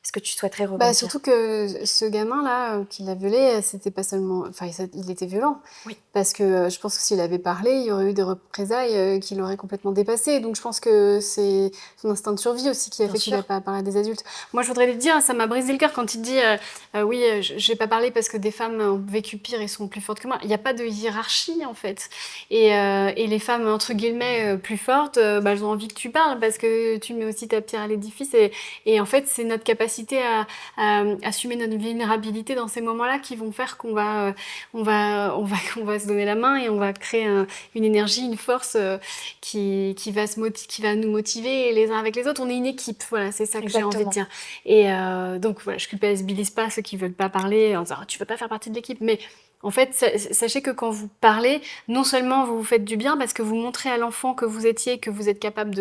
Speaker 1: Est-ce que tu souhaiterais rebondir?
Speaker 2: Surtout que ce gamin-là qui l'a violée, c'était pas seulement... Enfin, il était violent.
Speaker 1: Oui.
Speaker 2: Parce que je pense que s'il avait parlé, il y aurait eu des représailles qui l'auraient complètement dépassé. Donc je pense que c'est son instinct de survie aussi qui a fait qu'il n'a pas parlé à des adultes. Moi, je voudrais lui dire, ça m'a brisé le cœur quand il dit oui, je n'ai pas parlé parce que des femmes ont vécu pire et sont plus fortes que moi. Il n'y a pas de hiérarchie, en fait. Et les femmes, entre guillemets, plus fortes, elles ont envie que tu parles parce que tu mets aussi ta pierre à l'édifice. Et en fait, c'est notre capacité à assumer notre vulnérabilité dans ces moments-là qui vont faire qu'on va se donner la main et on va créer une énergie, une force qui va nous motiver les uns avec les autres. On est une équipe, voilà, c'est ça que j'ai envie de dire. Et donc voilà, je culpabilise pas ceux qui veulent pas parler en disant tu veux pas faire partie de l'équipe, mais En fait, sachez que quand vous parlez, non seulement vous vous faites du bien parce que vous montrez à l'enfant que vous étiez, que vous êtes capable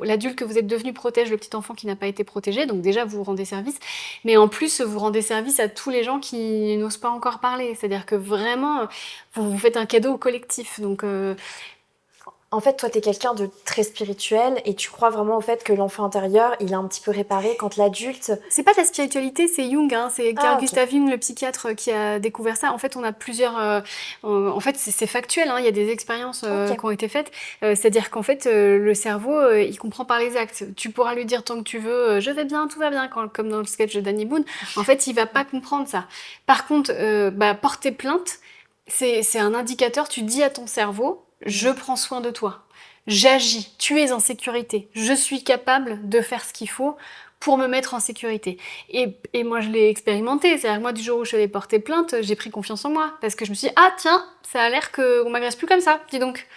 Speaker 2: l'adulte que vous êtes devenu protège le petit enfant qui n'a pas été protégé, donc déjà vous vous rendez service, mais en plus vous rendez service à tous les gens qui n'osent pas encore parler, c'est-à-dire que vraiment vous faites un cadeau au collectif, donc
Speaker 1: En fait, toi, t'es quelqu'un de très spirituel et tu crois vraiment au fait que l'enfant intérieur, il est un petit peu réparé quand l'adulte...
Speaker 2: c'est pas de la spiritualité, c'est Jung, hein, c'est Carl
Speaker 1: Ok.
Speaker 2: Gustav Jung, le psychiatre, qui a découvert ça. En fait, on a plusieurs... en fait, c'est factuel, hein, il y a des expériences
Speaker 1: Ok.
Speaker 2: qui ont été faites. C'est-à-dire qu'en fait, le cerveau, il comprend par les actes. Tu pourras lui dire tant que tu veux, je vais bien, tout va bien, comme dans le sketch de Danny Boone. En fait, il va pas comprendre ça. Par contre, porter plainte, c'est un indicateur, tu dis à ton cerveau, je prends soin de toi. J'agis, tu es en sécurité, je suis capable de faire ce qu'il faut pour me mettre en sécurité. Et moi, je l'ai expérimenté. C'est-à-dire que moi, du jour où je suis allée porter plainte, j'ai pris confiance en moi. Parce que je me suis dit, ah tiens, ça a l'air qu'on m'agresse plus comme ça, dis donc.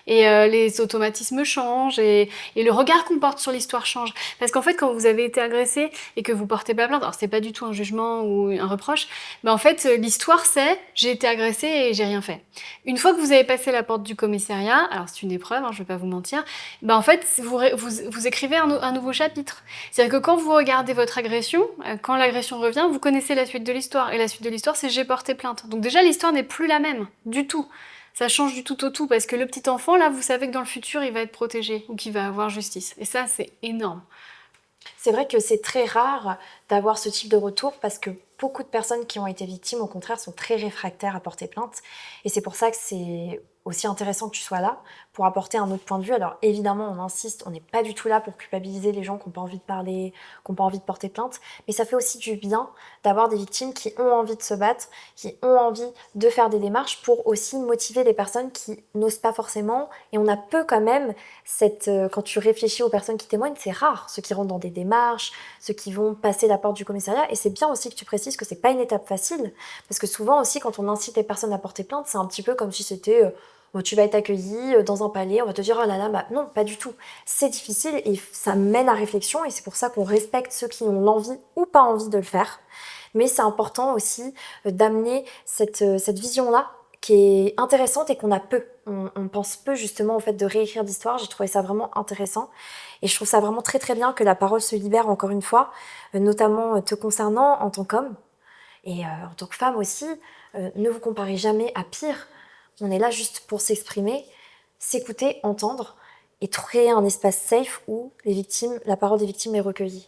Speaker 2: Et les automatismes changent et le regard qu'on porte sur l'histoire change. Parce qu'en fait, quand vous avez été agressé et que vous portez pas plainte, alors c'est pas du tout un jugement ou un reproche, mais en fait, l'histoire c'est j'ai été agressée et j'ai rien fait. Une fois que vous avez passé la porte du commissariat, alors c'est une épreuve, hein, je vais pas vous mentir, en fait, vous écrivez un nouveau chapitre. C'est-à-dire que quand vous regardez votre agression, quand l'agression revient, vous connaissez la suite de l'histoire. Et la suite de l'histoire, c'est j'ai porté plainte. Donc déjà, l'histoire n'est plus la même, du tout. Ça change du tout au tout, parce que le petit enfant, là, vous savez que dans le futur, il va être protégé, ou qu'il va avoir justice. Et ça, c'est énorme.
Speaker 1: C'est vrai que c'est très rare d'avoir ce type de retour parce que beaucoup de personnes qui ont été victimes, au contraire, sont très réfractaires à porter plainte. Et c'est pour ça que c'est aussi intéressant que tu sois là pour apporter un autre point de vue. Alors évidemment, on insiste, on n'est pas du tout là pour culpabiliser les gens qui n'ont pas envie de parler, qui n'ont pas envie de porter plainte, mais ça fait aussi du bien d'avoir des victimes qui ont envie de se battre, qui ont envie de faire des démarches pour aussi motiver les personnes qui n'osent pas forcément. Et on a peu quand même quand tu réfléchis aux personnes qui témoignent, c'est rare, ceux qui rentrent dans des démarches, ceux qui vont passer la porte du commissariat. Et c'est bien aussi que tu précises que c'est pas une étape facile, parce que souvent aussi quand on incite les personnes à porter plainte, c'est un petit peu comme si c'était tu vas être accueilli dans un palais, on va te dire oh là là, non, pas du tout. C'est difficile et ça mène à réflexion et c'est pour ça qu'on respecte ceux qui ont l'envie ou pas envie de le faire. Mais c'est important aussi d'amener cette vision-là qui est intéressante et qu'on a peu. On pense peu justement au fait de réécrire d'histoire. J'ai trouvé ça vraiment intéressant. Et je trouve ça vraiment très très bien que la parole se libère encore une fois, notamment te concernant en tant qu'homme. Et en tant que femme aussi, ne vous comparez jamais à pire. On est là juste pour s'exprimer, s'écouter, entendre et créer un espace safe où la parole des victimes est recueillie.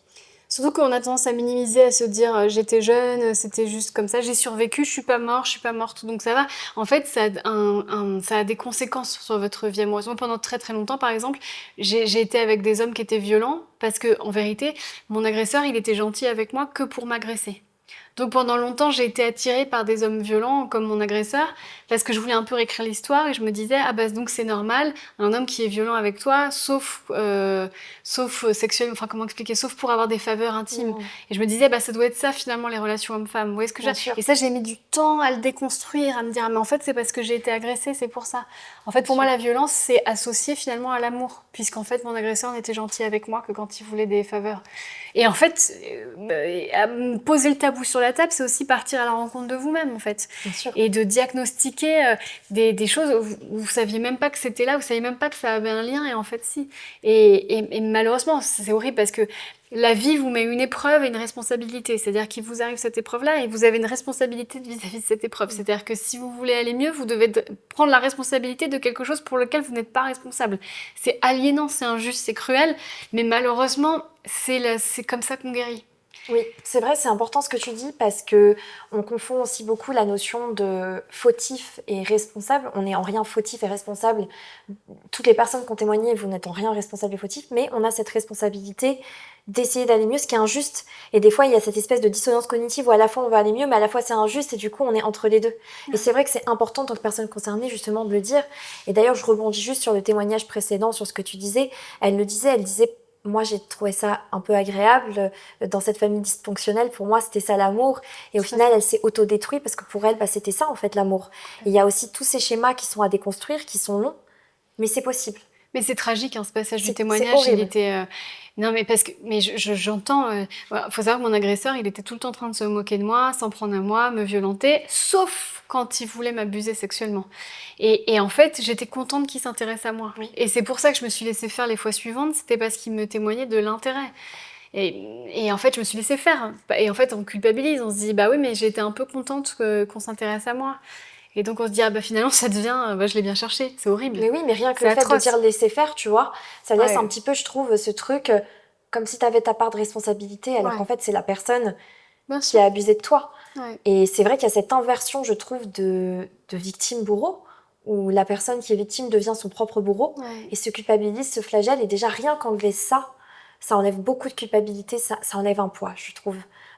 Speaker 2: Surtout qu'on a tendance à minimiser, à se dire j'étais jeune, c'était juste comme ça, j'ai survécu, je suis pas morte, donc ça va. En fait, ça a des conséquences sur votre vie amoureuse. Moi, pendant très très longtemps, par exemple, j'ai été avec des hommes qui étaient violents parce que, en vérité, mon agresseur, il était gentil avec moi que pour m'agresser. Donc pendant longtemps, j'ai été attirée par des hommes violents comme mon agresseur parce que je voulais un peu réécrire l'histoire et je me disais donc c'est normal, un homme qui est violent avec toi, sauf sexuellement, enfin comment expliquer, sauf pour avoir des faveurs intimes. Et je me disais ça doit être ça finalement les relations hommes-femmes. Vous voyez ce que je veux dire ? Et ça j'ai mis du temps à le déconstruire, à me dire mais en fait c'est parce que j'ai été agressée, c'est pour ça. En fait pour moi la violence c'est associé finalement à l'amour, puisqu'en fait mon agresseur n'était gentil avec moi que quand il voulait des faveurs. Et en fait, poser le tabou sur la table, c'est aussi partir à la rencontre de vous-même, en fait.
Speaker 1: Bien sûr.
Speaker 2: Et de diagnostiquer des choses où vous saviez même pas que c'était là, vous saviez même pas que ça avait un lien, et en fait, si. Et malheureusement, c'est horrible parce que la vie vous met une épreuve et une responsabilité. C'est-à-dire qu'il vous arrive cette épreuve-là et vous avez une responsabilité vis-à-vis de cette épreuve. C'est-à-dire que si vous voulez aller mieux, vous devez prendre la responsabilité de quelque chose pour lequel vous n'êtes pas responsable. C'est aliénant, c'est injuste, c'est cruel, mais malheureusement, c'est comme ça qu'on guérit.
Speaker 1: Oui, c'est vrai, c'est important ce que tu dis parce que on confond aussi beaucoup la notion de fautif et responsable. On n'est en rien fautif et responsable. Toutes les personnes qui ont témoigné, vous n'êtes en rien responsable et fautif, mais on a cette responsabilité d'essayer d'aller mieux, ce qui est injuste. Et des fois, il y a cette espèce de dissonance cognitive où à la fois on va aller mieux, mais à la fois c'est injuste et du coup on est entre les deux. Et c'est vrai que c'est important en tant que personne concernée justement de le dire. Et d'ailleurs, je rebondis juste sur le témoignage précédent, sur ce que tu disais. Elle disait moi j'ai trouvé ça un peu agréable dans cette famille dysfonctionnelle, pour moi c'était ça l'amour, et au final elle s'est autodétruite parce que pour elle c'était ça en fait l'amour. Et il y a aussi tous ces schémas qui sont à déconstruire, qui sont longs, mais c'est possible.
Speaker 2: Mais c'est tragique ce passage du témoignage, il était... Non, mais j'entends. Faut savoir que mon agresseur, il était tout le temps en train de se moquer de moi, s'en prendre à moi, me violenter, sauf quand il voulait m'abuser sexuellement. Et en fait, j'étais contente qu'il s'intéresse à moi.
Speaker 1: Oui.
Speaker 2: Et c'est pour ça que je me suis laissée faire les fois suivantes, c'était parce qu'il me témoignait de l'intérêt. Et en fait, je me suis laissée faire. Et en fait, on culpabilise, on se dit, bah oui, mais j'étais un peu contente qu'on s'intéresse à moi. Et donc on se dit, ah bah finalement, ça devient, je l'ai bien cherché, c'est horrible.
Speaker 1: Mais oui, mais rien que
Speaker 2: C'est
Speaker 1: le fait de
Speaker 2: atroce.
Speaker 1: dire laisser faire, tu vois, ça laisse
Speaker 2: Ouais.
Speaker 1: un petit peu, je trouve, ce truc comme si t'avais ta part de responsabilité, alors
Speaker 2: Ouais.
Speaker 1: qu'en fait, c'est la personne
Speaker 2: Bien
Speaker 1: qui
Speaker 2: sûr.
Speaker 1: a abusé de toi.
Speaker 2: Ouais.
Speaker 1: Et c'est vrai qu'il y a cette inversion, je trouve, de victime-bourreau, où la personne qui est victime devient son propre bourreau,
Speaker 2: Ouais.
Speaker 1: et se culpabilise, se flagelle, et déjà rien qu'enlever ça enlève beaucoup de culpabilité, ça enlève un poids, je trouve,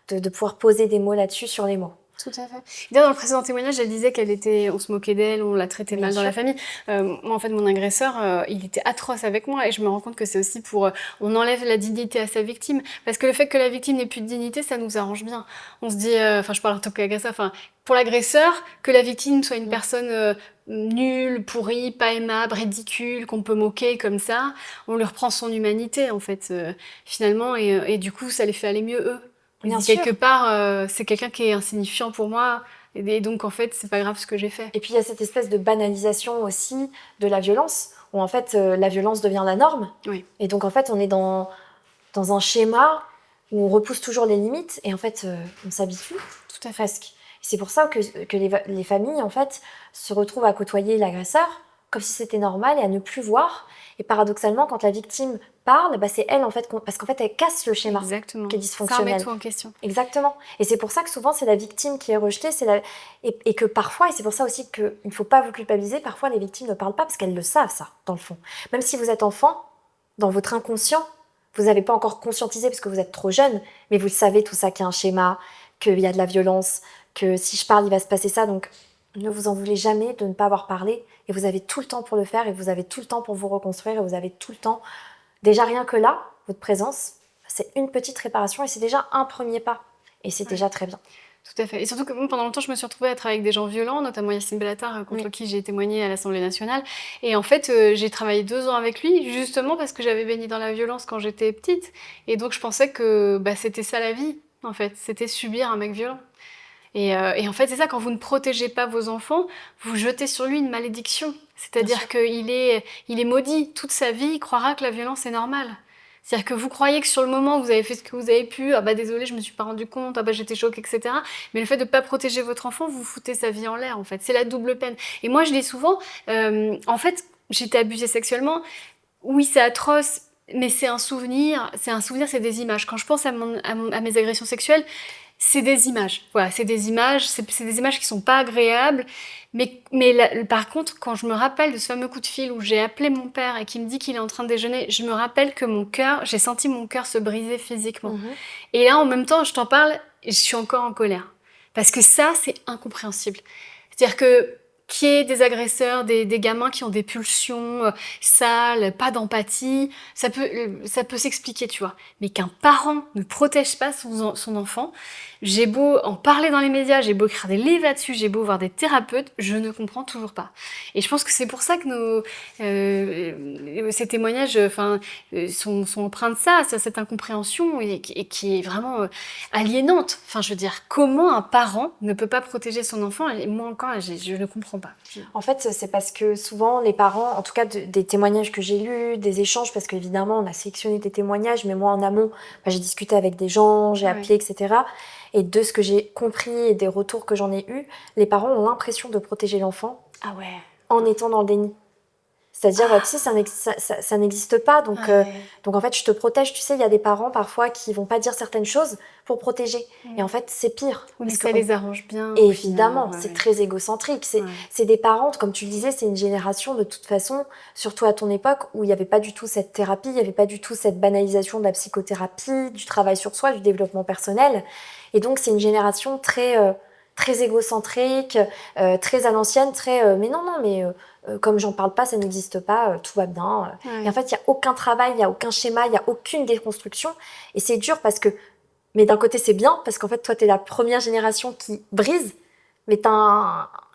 Speaker 1: de pouvoir poser des mots là-dessus sur les mots.
Speaker 2: Tout à fait. D'ailleurs, dans le précédent témoignage, elle disait on se moquait d'elle, on la traitait
Speaker 1: Bien
Speaker 2: mal dans la
Speaker 1: sûr.
Speaker 2: famille. Moi, en fait, mon agresseur, il était atroce avec moi et je me rends compte que c'est aussi on enlève la dignité à sa victime. Parce que le fait que la victime n'ait plus de dignité, ça nous arrange bien. On se dit, je parle en tant qu'agresseur, pour l'agresseur, que la victime soit une personne nulle, pourrie, pas aimable, ridicule, qu'on peut moquer comme ça, on lui reprend son humanité, en fait, finalement, et du coup, ça les fait aller mieux, eux.
Speaker 1: Bien
Speaker 2: Quelque
Speaker 1: sûr.
Speaker 2: part, c'est quelqu'un qui est insignifiant pour moi, et donc en fait, c'est pas grave ce que j'ai fait.
Speaker 1: Et puis il y a cette espèce de banalisation aussi de la violence, où en fait la violence devient la norme.
Speaker 2: Oui.
Speaker 1: Et donc en fait on est dans un schéma où on repousse toujours les limites et en fait on s'habitue
Speaker 2: Tout à fait.
Speaker 1: presque. Et c'est pour ça que les familles en fait se retrouvent à côtoyer l'agresseur comme si c'était normal et à ne plus voir. Et paradoxalement, quand la victime parle, bah c'est elle en fait, parce qu'en fait elle casse le schéma
Speaker 2: Exactement.
Speaker 1: qui est
Speaker 2: Ça
Speaker 1: dysfonctionnel.
Speaker 2: remet tout en question.
Speaker 1: Exactement. Et c'est pour ça que souvent c'est la victime qui est rejetée, et que parfois, et c'est pour ça aussi qu'il ne faut pas vous culpabiliser, parfois les victimes ne parlent pas parce qu'elles le savent ça, dans le fond. Même si vous êtes enfant, dans votre inconscient, vous n'avez pas encore conscientisé parce que vous êtes trop jeune, mais vous le savez tout ça, qu'il y a un schéma, qu'il y a de la violence, que si je parle il va se passer ça, donc ne vous en voulez jamais de ne pas avoir parlé, et vous avez tout le temps pour le faire, et vous avez tout le temps pour vous reconstruire, et vous avez tout le temps, déjà rien que là, votre présence, c'est une petite réparation et c'est déjà un premier pas. Et c'est déjà très bien.
Speaker 2: Tout à fait. Et surtout que pendant longtemps, je me suis retrouvée à travailler avec des gens violents, notamment Yassine Bellatar, contre qui j'ai témoigné à l'Assemblée nationale. Et en fait, j'ai travaillé 2 ans avec lui, justement parce que j'avais baigné dans la violence quand j'étais petite. Et donc, je pensais que c'était ça la vie, en fait. C'était subir un mec violent. Et en fait, c'est ça, quand vous ne protégez pas vos enfants, vous jetez sur lui une malédiction. C'est-à-dire qu'il est maudit. Toute sa vie, il croira que la violence est normale. C'est-à-dire que vous croyez que sur le moment, vous avez fait ce que vous avez pu, ah bah désolé, je me suis pas rendu compte, ah bah j'étais choquée, etc. Mais le fait de pas protéger votre enfant, vous foutez sa vie en l'air, en fait. C'est la double peine. Et moi, je dis souvent, en fait, j'ai été abusée sexuellement. Oui, c'est atroce, mais c'est un souvenir, c'est des images. Quand je pense à mes agressions sexuelles, c'est des images. Voilà, c'est des images qui sont pas agréables. Mais par contre, quand je me rappelle de ce fameux coup de fil où j'ai appelé mon père et qu'il me dit qu'il est en train de déjeuner, je me rappelle que j'ai senti mon cœur se briser physiquement. Et là, en même temps, je t'en parle et je suis encore en colère. Parce que ça, c'est incompréhensible. C'est-à-dire que qu'il y ait des agresseurs, des gamins qui ont des pulsions sales, pas d'empathie, ça peut s'expliquer, tu vois. Mais qu'un parent ne protège pas son enfant, j'ai beau en parler dans les médias, j'ai beau écrire des livres là-dessus, j'ai beau voir des thérapeutes, je ne comprends toujours pas. Et je pense que c'est pour ça que ces témoignages sont empreints de ça, cette incompréhension et qui est vraiment aliénante. Enfin, je veux dire, comment un parent ne peut pas protéger son enfant? Et moi encore, je ne comprends pas.
Speaker 1: En fait, c'est parce que souvent les parents, en tout cas des témoignages que j'ai lus, des échanges, parce qu'évidemment on a sélectionné des témoignages, mais moi en amont, j'ai discuté avec des gens, j'ai appelé, etc. Et de ce que j'ai compris et des retours que j'en ai eus, les parents ont l'impression de protéger l'enfant en étant dans le déni. C'est-à-dire, tu sais, ça n'existe pas. Donc en fait, je te protège. Tu sais, il y a des parents parfois qui vont pas dire certaines choses pour protéger. Et en fait, c'est pire.
Speaker 2: Oui, mais ça les arrange bien.
Speaker 1: Et évidemment, c'est très égocentrique. C'est des parents, comme tu le disais, c'est une génération de toute façon, surtout à ton époque, où il n'y avait pas du tout cette thérapie, il n'y avait pas du tout cette banalisation de la psychothérapie, du travail sur soi, du développement personnel. Et donc, c'est une génération très égocentrique, très à l'ancienne, mais non, mais comme j'en parle pas, ça n'existe pas, tout va bien. Et en fait, il n'y a aucun travail, il n'y a aucun schéma, il n'y a aucune déconstruction. Et c'est dur mais d'un côté, c'est bien, parce qu'en fait, toi, tu es la première génération qui brise, mais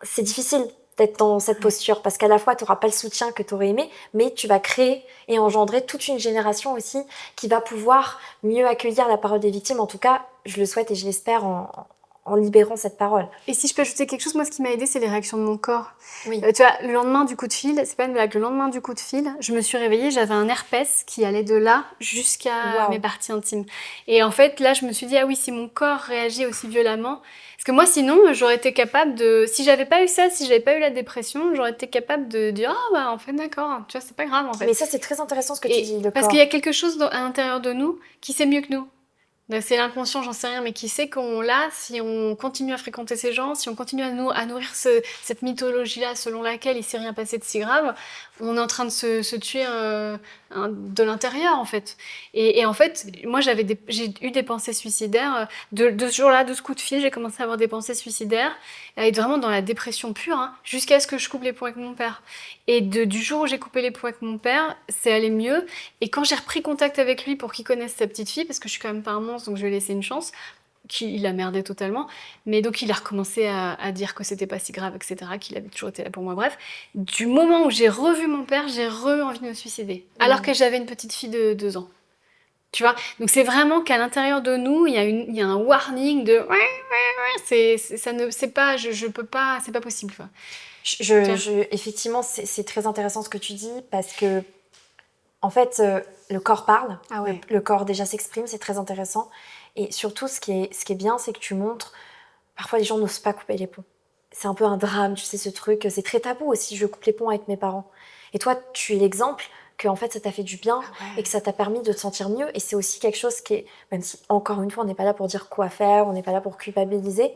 Speaker 1: c'est difficile. d'être dans cette posture, parce qu'à la fois, tu n'auras pas le soutien que tu aurais aimé, mais tu vas créer et engendrer toute une génération aussi qui va pouvoir mieux accueillir la parole des victimes. En tout cas, je le souhaite et je l'espère en libérant cette parole.
Speaker 2: Et si je peux ajouter quelque chose, moi, ce qui m'a aidée, c'est les réactions de mon corps.
Speaker 1: Oui.
Speaker 2: Tu vois, le lendemain du coup de fil, c'est pas une blague, le lendemain du coup de fil, je me suis réveillée, j'avais un herpès qui allait de là jusqu'à mes parties intimes. Et en fait, là, je me suis dit, ah oui, si mon corps réagit aussi violemment, parce que moi, sinon, j'aurais été capable de, si j'avais pas eu ça, si j'avais pas eu la dépression, j'aurais été capable de dire, ah bah, en fait, d'accord, tu vois, c'est pas grave, en fait.
Speaker 1: Mais ça, c'est très intéressant ce que tu dis, le
Speaker 2: parce
Speaker 1: corps.
Speaker 2: qu'il y a quelque chose à l'intérieur de nous qui sait mieux que nous. Donc c'est l'inconscient, j'en sais rien, mais qui sait qu'on l'a, si on continue à fréquenter ces gens, si on continue à nourrir cette mythologie-là selon laquelle il s'est rien passé de si grave, on est en train de se tuer de l'intérieur, en fait. Et en fait, moi, j'ai eu des pensées suicidaires. De ce jour-là, de ce coup de fil, j'ai commencé à avoir des pensées suicidaires, à être vraiment dans la dépression pure, hein, jusqu'à ce que je coupe les ponts avec mon père. Et du jour où j'ai coupé les ponts avec mon père, c'est allé mieux. Et quand j'ai repris contact avec lui pour qu'il connaisse sa petite fille, parce que je suis quand même pas un monstre, donc je vais laisser une chance, il a merdé totalement, mais donc il a recommencé à dire que c'était pas si grave, etc., qu'il avait toujours été là pour moi, bref. Du moment où j'ai revu mon père, j'ai envie de me suicider, alors que j'avais une petite fille de 2 ans. Tu vois, donc c'est vraiment qu'à l'intérieur de nous, il y a un warning de c'est pas, je peux pas, c'est pas possible. Quoi.
Speaker 1: Effectivement, c'est très intéressant ce que tu dis, parce que en fait, le corps parle, le corps déjà s'exprime, c'est très intéressant. Et surtout, ce qui est bien, c'est que tu montres, parfois les gens n'osent pas couper les ponts. C'est un peu un drame, tu sais, ce truc, c'est très tabou aussi, je coupe les ponts avec mes parents. Et toi, tu es l'exemple que en fait, ça t'a fait du bien et que ça t'a permis de te sentir mieux. Et c'est aussi quelque chose qui est, même si encore une fois, on n'est pas là pour dire quoi faire, on n'est pas là pour culpabiliser,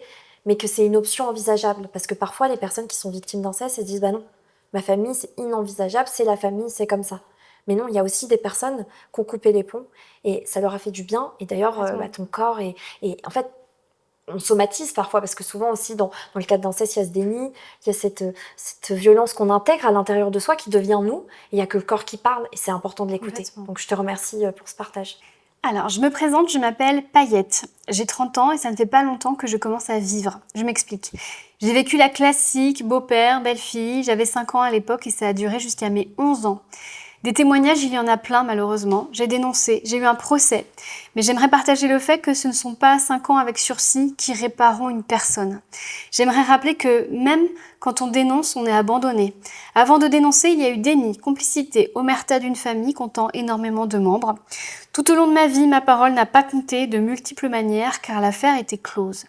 Speaker 1: mais que c'est une option envisageable. Parce que parfois, les personnes qui sont victimes d'inceste, elles disent, bah non, ma famille, c'est inenvisageable, c'est la famille, c'est comme ça. Mais non, il y a aussi des personnes qui ont coupé les ponts et ça leur a fait du bien. Et d'ailleurs, ton corps et en fait, on somatise parfois parce que souvent aussi dans le cadre d'inceste, il y a ce déni, il y a cette violence qu'on intègre à l'intérieur de soi qui devient nous. Il n'y a que le corps qui parle et c'est important de l'écouter. Donc je te remercie pour ce partage.
Speaker 2: Alors, je me présente, je m'appelle Paillette. J'ai 30 ans et ça ne fait pas longtemps que je commence à vivre. Je m'explique. J'ai vécu la classique, beau-père, belle-fille. J'avais 5 ans à l'époque et ça a duré jusqu'à mes 11 ans. Des témoignages, il y en a plein malheureusement. J'ai dénoncé, j'ai eu un procès. Mais j'aimerais partager le fait que ce ne sont pas 5 ans avec sursis qui répareront une personne. J'aimerais rappeler que même quand on dénonce, on est abandonné. Avant de dénoncer, il y a eu déni, complicité, omerta d'une famille comptant énormément de membres. Tout au long de ma vie, ma parole n'a pas compté de multiples manières car l'affaire était close.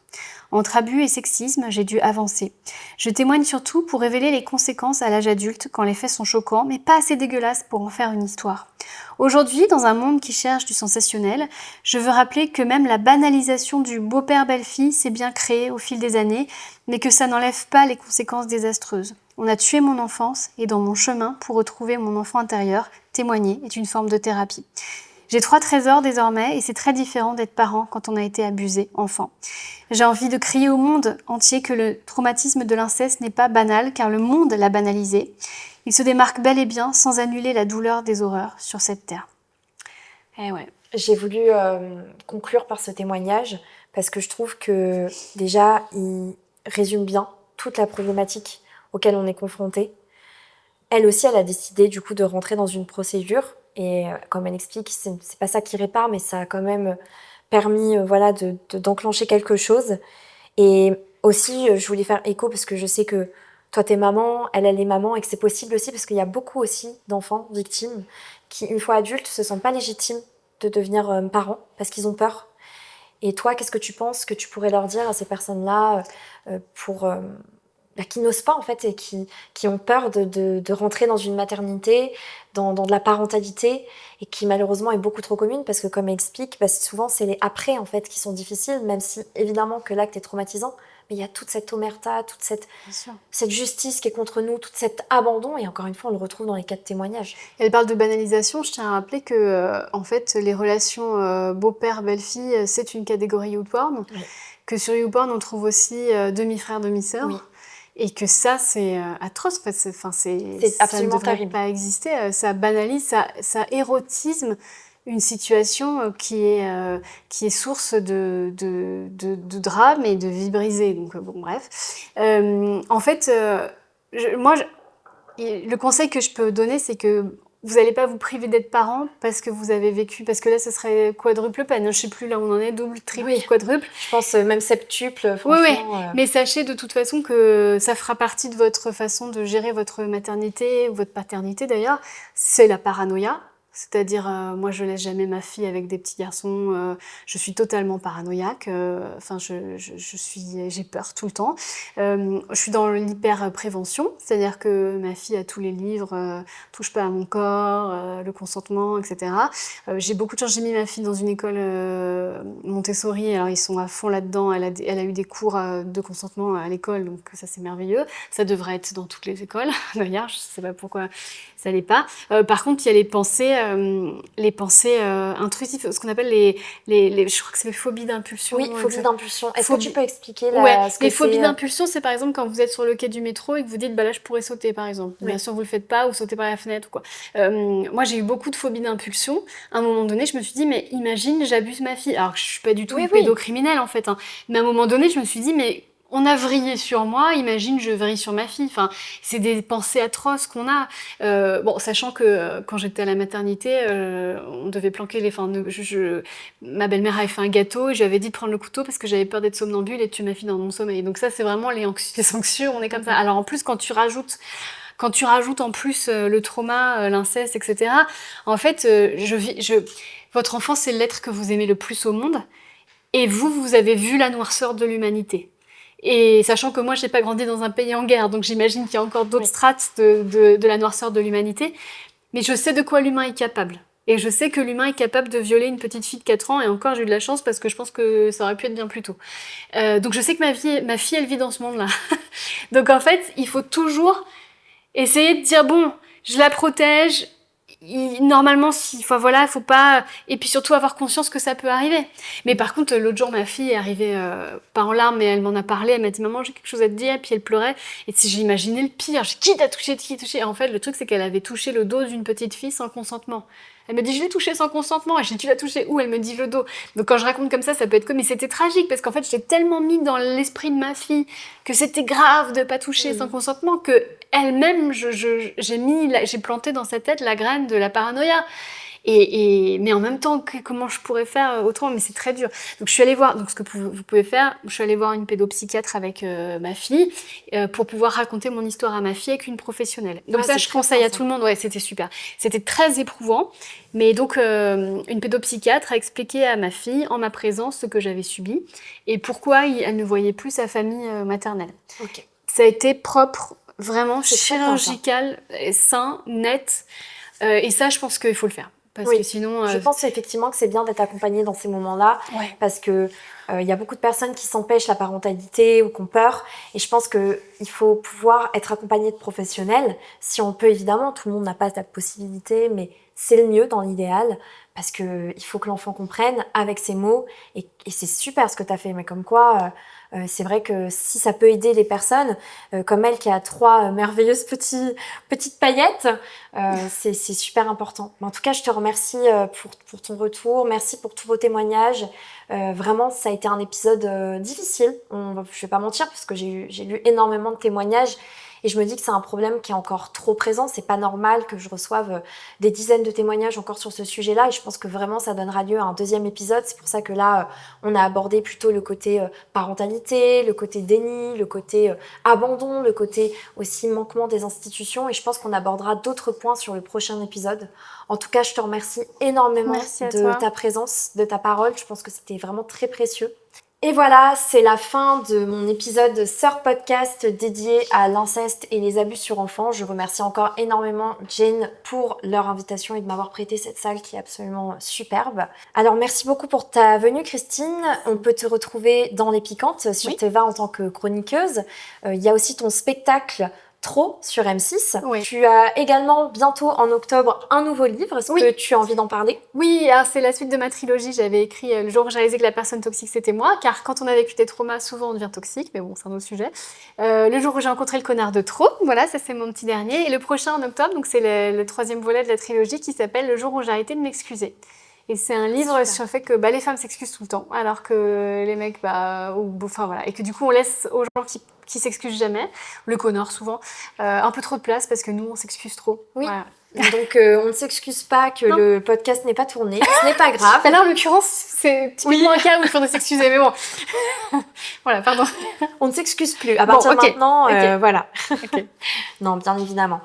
Speaker 2: Entre abus et sexisme, j'ai dû avancer. Je témoigne surtout pour révéler les conséquences à l'âge adulte quand les faits sont choquants, mais pas assez dégueulasses pour en faire une histoire. Aujourd'hui, dans un monde qui cherche du sensationnel, je veux rappeler que même la banalisation du beau-père-belle-fille s'est bien créée au fil des années, mais que ça n'enlève pas les conséquences désastreuses. On a tué mon enfance et dans mon chemin pour retrouver mon enfant intérieur, témoigner est une forme de thérapie. J'ai 3 trésors désormais et c'est très différent d'être parent quand on a été abusé enfant. J'ai envie de crier au monde entier que le traumatisme de l'inceste n'est pas banal car le monde l'a banalisé. Il se démarque bel et bien sans annuler la douleur des horreurs sur cette terre.
Speaker 1: Eh ouais. J'ai voulu conclure par ce témoignage parce que je trouve que déjà il résume bien toute la problématique auquel on est confronté. Elle aussi, elle a décidé du coup de rentrer dans une procédure. Et comme elle explique, c'est pas ça qui répare, mais ça a quand même permis d'enclencher quelque chose. Et aussi, je voulais faire écho parce que je sais que toi, t'es maman, elle est maman, et que c'est possible aussi parce qu'il y a beaucoup aussi d'enfants victimes qui, une fois adultes, se sentent pas légitimes de devenir parents parce qu'ils ont peur. Et toi, qu'est-ce que tu penses que tu pourrais leur dire à ces personnes-là qui n'osent pas en fait et qui ont peur de rentrer dans une maternité, dans de la parentalité et qui malheureusement est beaucoup trop commune parce que comme elle explique, souvent c'est les après en fait qui sont difficiles, même si évidemment que l'acte est traumatisant, mais il y a toute cette omerta, toute cette justice qui est contre nous, tout cet abandon et encore une fois on le retrouve dans les 4 témoignages.
Speaker 2: Elle parle de banalisation, je tiens à rappeler que en fait les relations beau-père-belle-fille c'est une catégorie YouPorn, que sur YouPorn on trouve aussi demi-frère, demi-sœur. Oui. Et que ça, c'est atroce. C'est absolument ça ne devrait pas exister. Ça banalise, ça érotisme une situation qui est source de drame et de vie brisée. Donc, bon, bref. En fait, le conseil que je peux donner, c'est que vous n'allez pas vous priver d'être parent parce que vous avez vécu, parce que là, ce serait quadruple peine. Je ne sais plus là où on en est, double, triple, quadruple.
Speaker 1: Je pense même septuple, franchement.
Speaker 2: Oui. Mais sachez de toute façon que ça fera partie de votre façon de gérer votre maternité, ou votre paternité d'ailleurs. C'est la paranoïa. C'est-à-dire, moi, je laisse jamais ma fille avec des petits garçons. Je suis totalement paranoïaque. Enfin, j'ai peur tout le temps. Je suis dans l'hyper-prévention, c'est-à-dire que ma fille a tous les livres, touche pas à mon corps, le consentement, etc. J'ai beaucoup de chance. J'ai mis ma fille dans une école Montessori. Alors, ils sont à fond là-dedans. Elle a eu des cours de consentement à l'école, donc ça, c'est merveilleux. Ça devrait être dans toutes les écoles, d'ailleurs. Je sais pas pourquoi ça l'est pas. Par contre, il y a les pensées intrusives, ce qu'on appelle je crois que c'est les phobies d'impulsion.
Speaker 1: Oui, phobies d'impulsion. Est-ce que tu peux expliquer ce que
Speaker 2: les phobies
Speaker 1: c'est
Speaker 2: d'impulsion, c'est par exemple quand vous êtes sur le quai du métro et que vous dites bah là je pourrais sauter par exemple. Bien sûr vous le faites pas ou sauter par la fenêtre ou quoi. Moi j'ai eu beaucoup de phobies d'impulsion. À un moment donné je me suis dit mais imagine j'abuse ma fille. Alors je suis pas du tout une pédocriminelle en fait. Hein. Mais à un moment donné je me suis dit mais on a vrillé sur moi, imagine je vrille sur ma fille. Enfin, c'est des pensées atroces qu'on a. Bon, sachant que quand j'étais à la maternité, on devait planquer les... Enfin, ma belle-mère avait fait un gâteau et j'avais dit de prendre le couteau parce que j'avais peur d'être somnambule et de tuer ma fille dans mon sommeil. Donc ça, c'est vraiment les anxieux, on est comme ça. Alors en plus, quand tu rajoutes en plus le trauma, l'inceste, etc., en fait, votre enfant, c'est l'être que vous aimez le plus au monde. Et vous avez vu la noirceur de l'humanité. Et sachant que moi, je n'ai pas grandi dans un pays en guerre, donc j'imagine qu'il y a encore d'autres strates de la noirceur de l'humanité. Mais je sais de quoi l'humain est capable. Et je sais que l'humain est capable de violer une petite fille de 4 ans, et encore, j'ai eu de la chance parce que je pense que ça aurait pu être bien plus tôt. Donc je sais que ma fille, elle vit dans ce monde-là. Donc en fait, il faut toujours essayer de dire, bon, je la protège, normalement, faut pas... Et puis surtout avoir conscience que ça peut arriver. Mais par contre, l'autre jour, ma fille est arrivée, pas en larmes, mais elle m'en a parlé, elle m'a dit « Maman, j'ai quelque chose à te dire », et puis elle pleurait. Et j'ai imaginé le pire, qui t'a touché, qui t'a touché. Et en fait, le truc, c'est qu'elle avait touché le dos d'une petite fille sans consentement. Elle me dit « Je l'ai touché sans consentement », et je dis « Tu l'as touché où ?» Elle me dit « Le dos ». Donc quand je raconte comme ça peut être comme... Mais c'était tragique, parce qu'en fait, j'étais tellement mis dans l'esprit de ma fille que c'était grave de pas toucher sans consentement, que elle-même, j'ai planté dans sa tête la graine de la paranoïa. Mais en même temps, comment je pourrais faire autrement? Mais c'est très dur. Donc je suis allée voir, donc ce que vous pouvez faire, je suis allée voir une pédopsychiatre avec ma fille pour pouvoir raconter mon histoire à ma fille avec une professionnelle. Donc ça, je conseille à tout le monde. Ouais, c'était super. C'était très éprouvant. Mais donc une pédopsychiatre a expliqué à ma fille, en ma présence, ce que j'avais subi et pourquoi elle ne voyait plus sa famille maternelle.
Speaker 1: Okay.
Speaker 2: Ça a été propre, vraiment chirurgical, sain, net. Et ça, je pense qu'il faut le faire. Parce que sinon,
Speaker 1: je pense effectivement que c'est bien d'être accompagnée dans ces moments-là, parce que y a beaucoup de personnes qui s'empêchent la parentalité ou qui ont peur, et je pense qu'il faut pouvoir être accompagné de professionnels, si on peut évidemment, tout le monde n'a pas cette possibilité, mais c'est le mieux dans l'idéal, parce qu'il faut que l'enfant comprenne avec ses mots, et c'est super ce que tu as fait, mais comme quoi... c'est vrai que si ça peut aider les personnes, comme elle qui a 3 merveilleuses petites paillettes, c'est super important. Mais en tout cas, je te remercie pour ton retour, merci pour tous vos témoignages. Vraiment, ça a été un épisode difficile, je vais pas mentir, parce que j'ai lu énormément de témoignages. Et je me dis que c'est un problème qui est encore trop présent. C'est pas normal que je reçoive des dizaines de témoignages encore sur ce sujet-là. Et je pense que vraiment, ça donnera lieu à un 2e épisode. C'est pour ça que là, on a abordé plutôt le côté parentalité, le côté déni, le côté abandon, le côté aussi manquement des institutions. Et je pense qu'on abordera d'autres points sur le prochain épisode. En tout cas, je te remercie énormément de ta présence, de ta parole. Je pense que c'était vraiment très précieux. Et voilà, c'est la fin de mon épisode Sœur Podcast dédié à l'inceste et les abus sur enfants. Je remercie encore énormément Jane pour leur invitation et de m'avoir prêté cette salle qui est absolument superbe. Alors merci beaucoup pour ta venue Christine. On peut te retrouver dans Les Piquantes sur Teva en tant que chroniqueuse. Il y a aussi ton spectacle Trop sur M6. Oui. Tu as également bientôt en octobre un nouveau livre. Est-ce que tu as envie d'en parler?
Speaker 2: Oui, alors c'est la suite de ma trilogie. J'avais écrit le jour où j'ai réalisé que la personne toxique c'était moi, car quand on a vécu des traumas, souvent on devient toxique, mais bon, c'est un autre sujet. Le jour où j'ai rencontré le connard de trop, voilà, ça c'est mon petit dernier. Et le prochain en octobre, donc c'est le 3e volet de la trilogie qui s'appelle Le jour où j'ai arrêté de m'excuser. Et c'est un livre
Speaker 1: Super.
Speaker 2: sur le fait que les femmes s'excusent tout le temps, alors que les mecs, enfin voilà, et que du coup on laisse aux gens qui s'excusent jamais, le Connor souvent, un peu trop de place parce que nous on s'excuse trop.
Speaker 1: Oui.
Speaker 2: Voilà.
Speaker 1: Donc on ne s'excuse pas que le podcast n'est pas tourné, ce n'est pas grave.
Speaker 2: Là en l'occurrence c'est typiquement un cas où il faudrait s'excuser, mais bon. Voilà, pardon.
Speaker 1: On ne s'excuse plus. À partir de maintenant, voilà.
Speaker 2: Okay.
Speaker 1: Non, bien évidemment.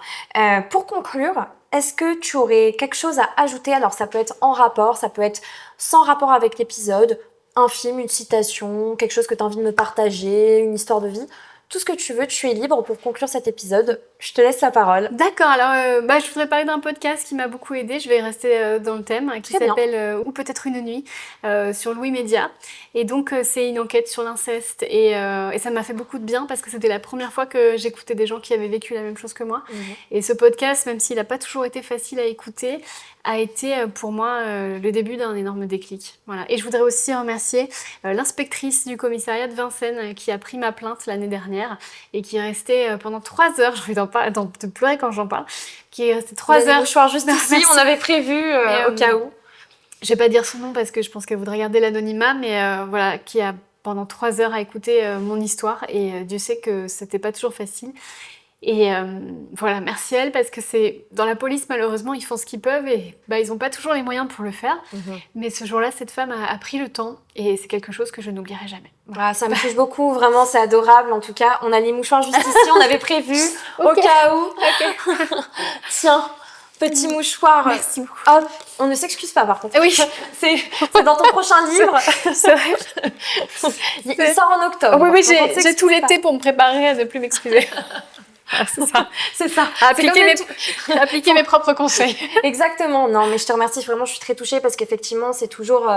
Speaker 1: Pour conclure, est-ce que tu aurais quelque chose à ajouter? Alors ça peut être en rapport, ça peut être sans rapport avec l'épisode, un film, une citation, quelque chose que tu as envie de me partager, une histoire de vie. Tout ce que tu veux, tu es libre pour conclure cet épisode. Je te laisse la parole.
Speaker 2: D'accord, alors je voudrais parler d'un podcast qui m'a beaucoup aidée, je vais rester dans le thème, qui s'appelle Ou peut-être une nuit, sur Louis Média. Et donc c'est une enquête sur l'inceste et ça m'a fait beaucoup de bien parce que c'était la première fois que j'écoutais des gens qui avaient vécu la même chose que moi. Et ce podcast, même s'il n'a pas toujours été facile à écouter, a été pour moi le début d'un énorme déclic. Voilà. Et je voudrais aussi remercier l'inspectrice du commissariat de Vincennes qui a pris ma plainte l'année dernière et qui est restée pendant 3 heures, j'ai envie de pleurer quand j'en parle, qui est restée 3 heures.
Speaker 1: Mouchoir juste ici, on avait prévu au cas où.
Speaker 2: Je vais pas dire son nom parce que je pense qu'elle voudrait garder l'anonymat, mais voilà, qui a pendant 3 heures à écouter mon histoire et Dieu sait que c'était pas toujours facile. Et voilà, merci à elle parce que c'est dans la police malheureusement ils font ce qu'ils peuvent et ils ont pas toujours les moyens pour le faire. Mais ce jour-là cette femme a pris le temps et c'est quelque chose que je n'oublierai jamais.
Speaker 1: Voilà, ça me touche beaucoup, vraiment c'est adorable. En tout cas, on a les mouchoirs juste ici, on avait prévu au cas où. Tiens, petit mouchoir.
Speaker 2: Merci beaucoup.
Speaker 1: Hop, on ne s'excuse pas par contre.
Speaker 2: Oui,
Speaker 1: c'est dans ton prochain livre.
Speaker 2: C'est vrai.
Speaker 1: Il sort en octobre.
Speaker 2: Oui, j'ai tout l'été pour me préparer à ne plus m'excuser. Voilà, c'est ça.
Speaker 1: C'est ça.
Speaker 2: Appliquer mes propres conseils.
Speaker 1: Exactement. Non, mais je te remercie. Vraiment, je suis très touchée parce qu'effectivement, c'est toujours...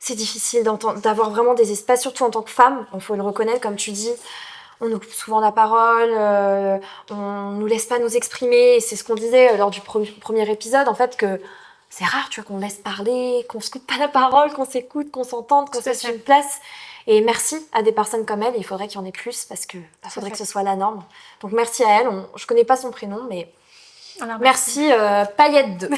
Speaker 1: c'est difficile d'avoir vraiment des espaces, surtout en tant que femme. Il faut le reconnaître, comme tu dis. On nous coupe souvent la parole, on nous laisse pas nous exprimer. Et c'est ce qu'on disait lors du premier épisode, en fait, que c'est rare, tu vois, qu'on laisse parler, qu'on se coupe pas la parole, qu'on s'écoute, qu'on s'entende, qu'on se laisse une place. Et merci à des personnes comme elle, il faudrait qu'il y en ait plus parce que faudrait que ce soit la norme. Donc merci à elle, je connais pas son prénom, mais merci Paillette 2.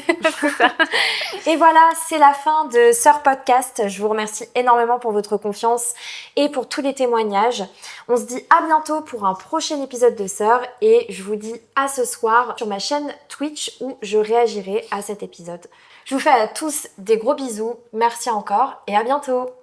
Speaker 1: Et voilà, c'est la fin de Sœur Podcast. Je vous remercie énormément pour votre confiance et pour tous les témoignages. On se dit à bientôt pour un prochain épisode de Sœur et je vous dis à ce soir sur ma chaîne Twitch où je réagirai à cet épisode. Je vous fais à tous des gros bisous, merci encore et à bientôt.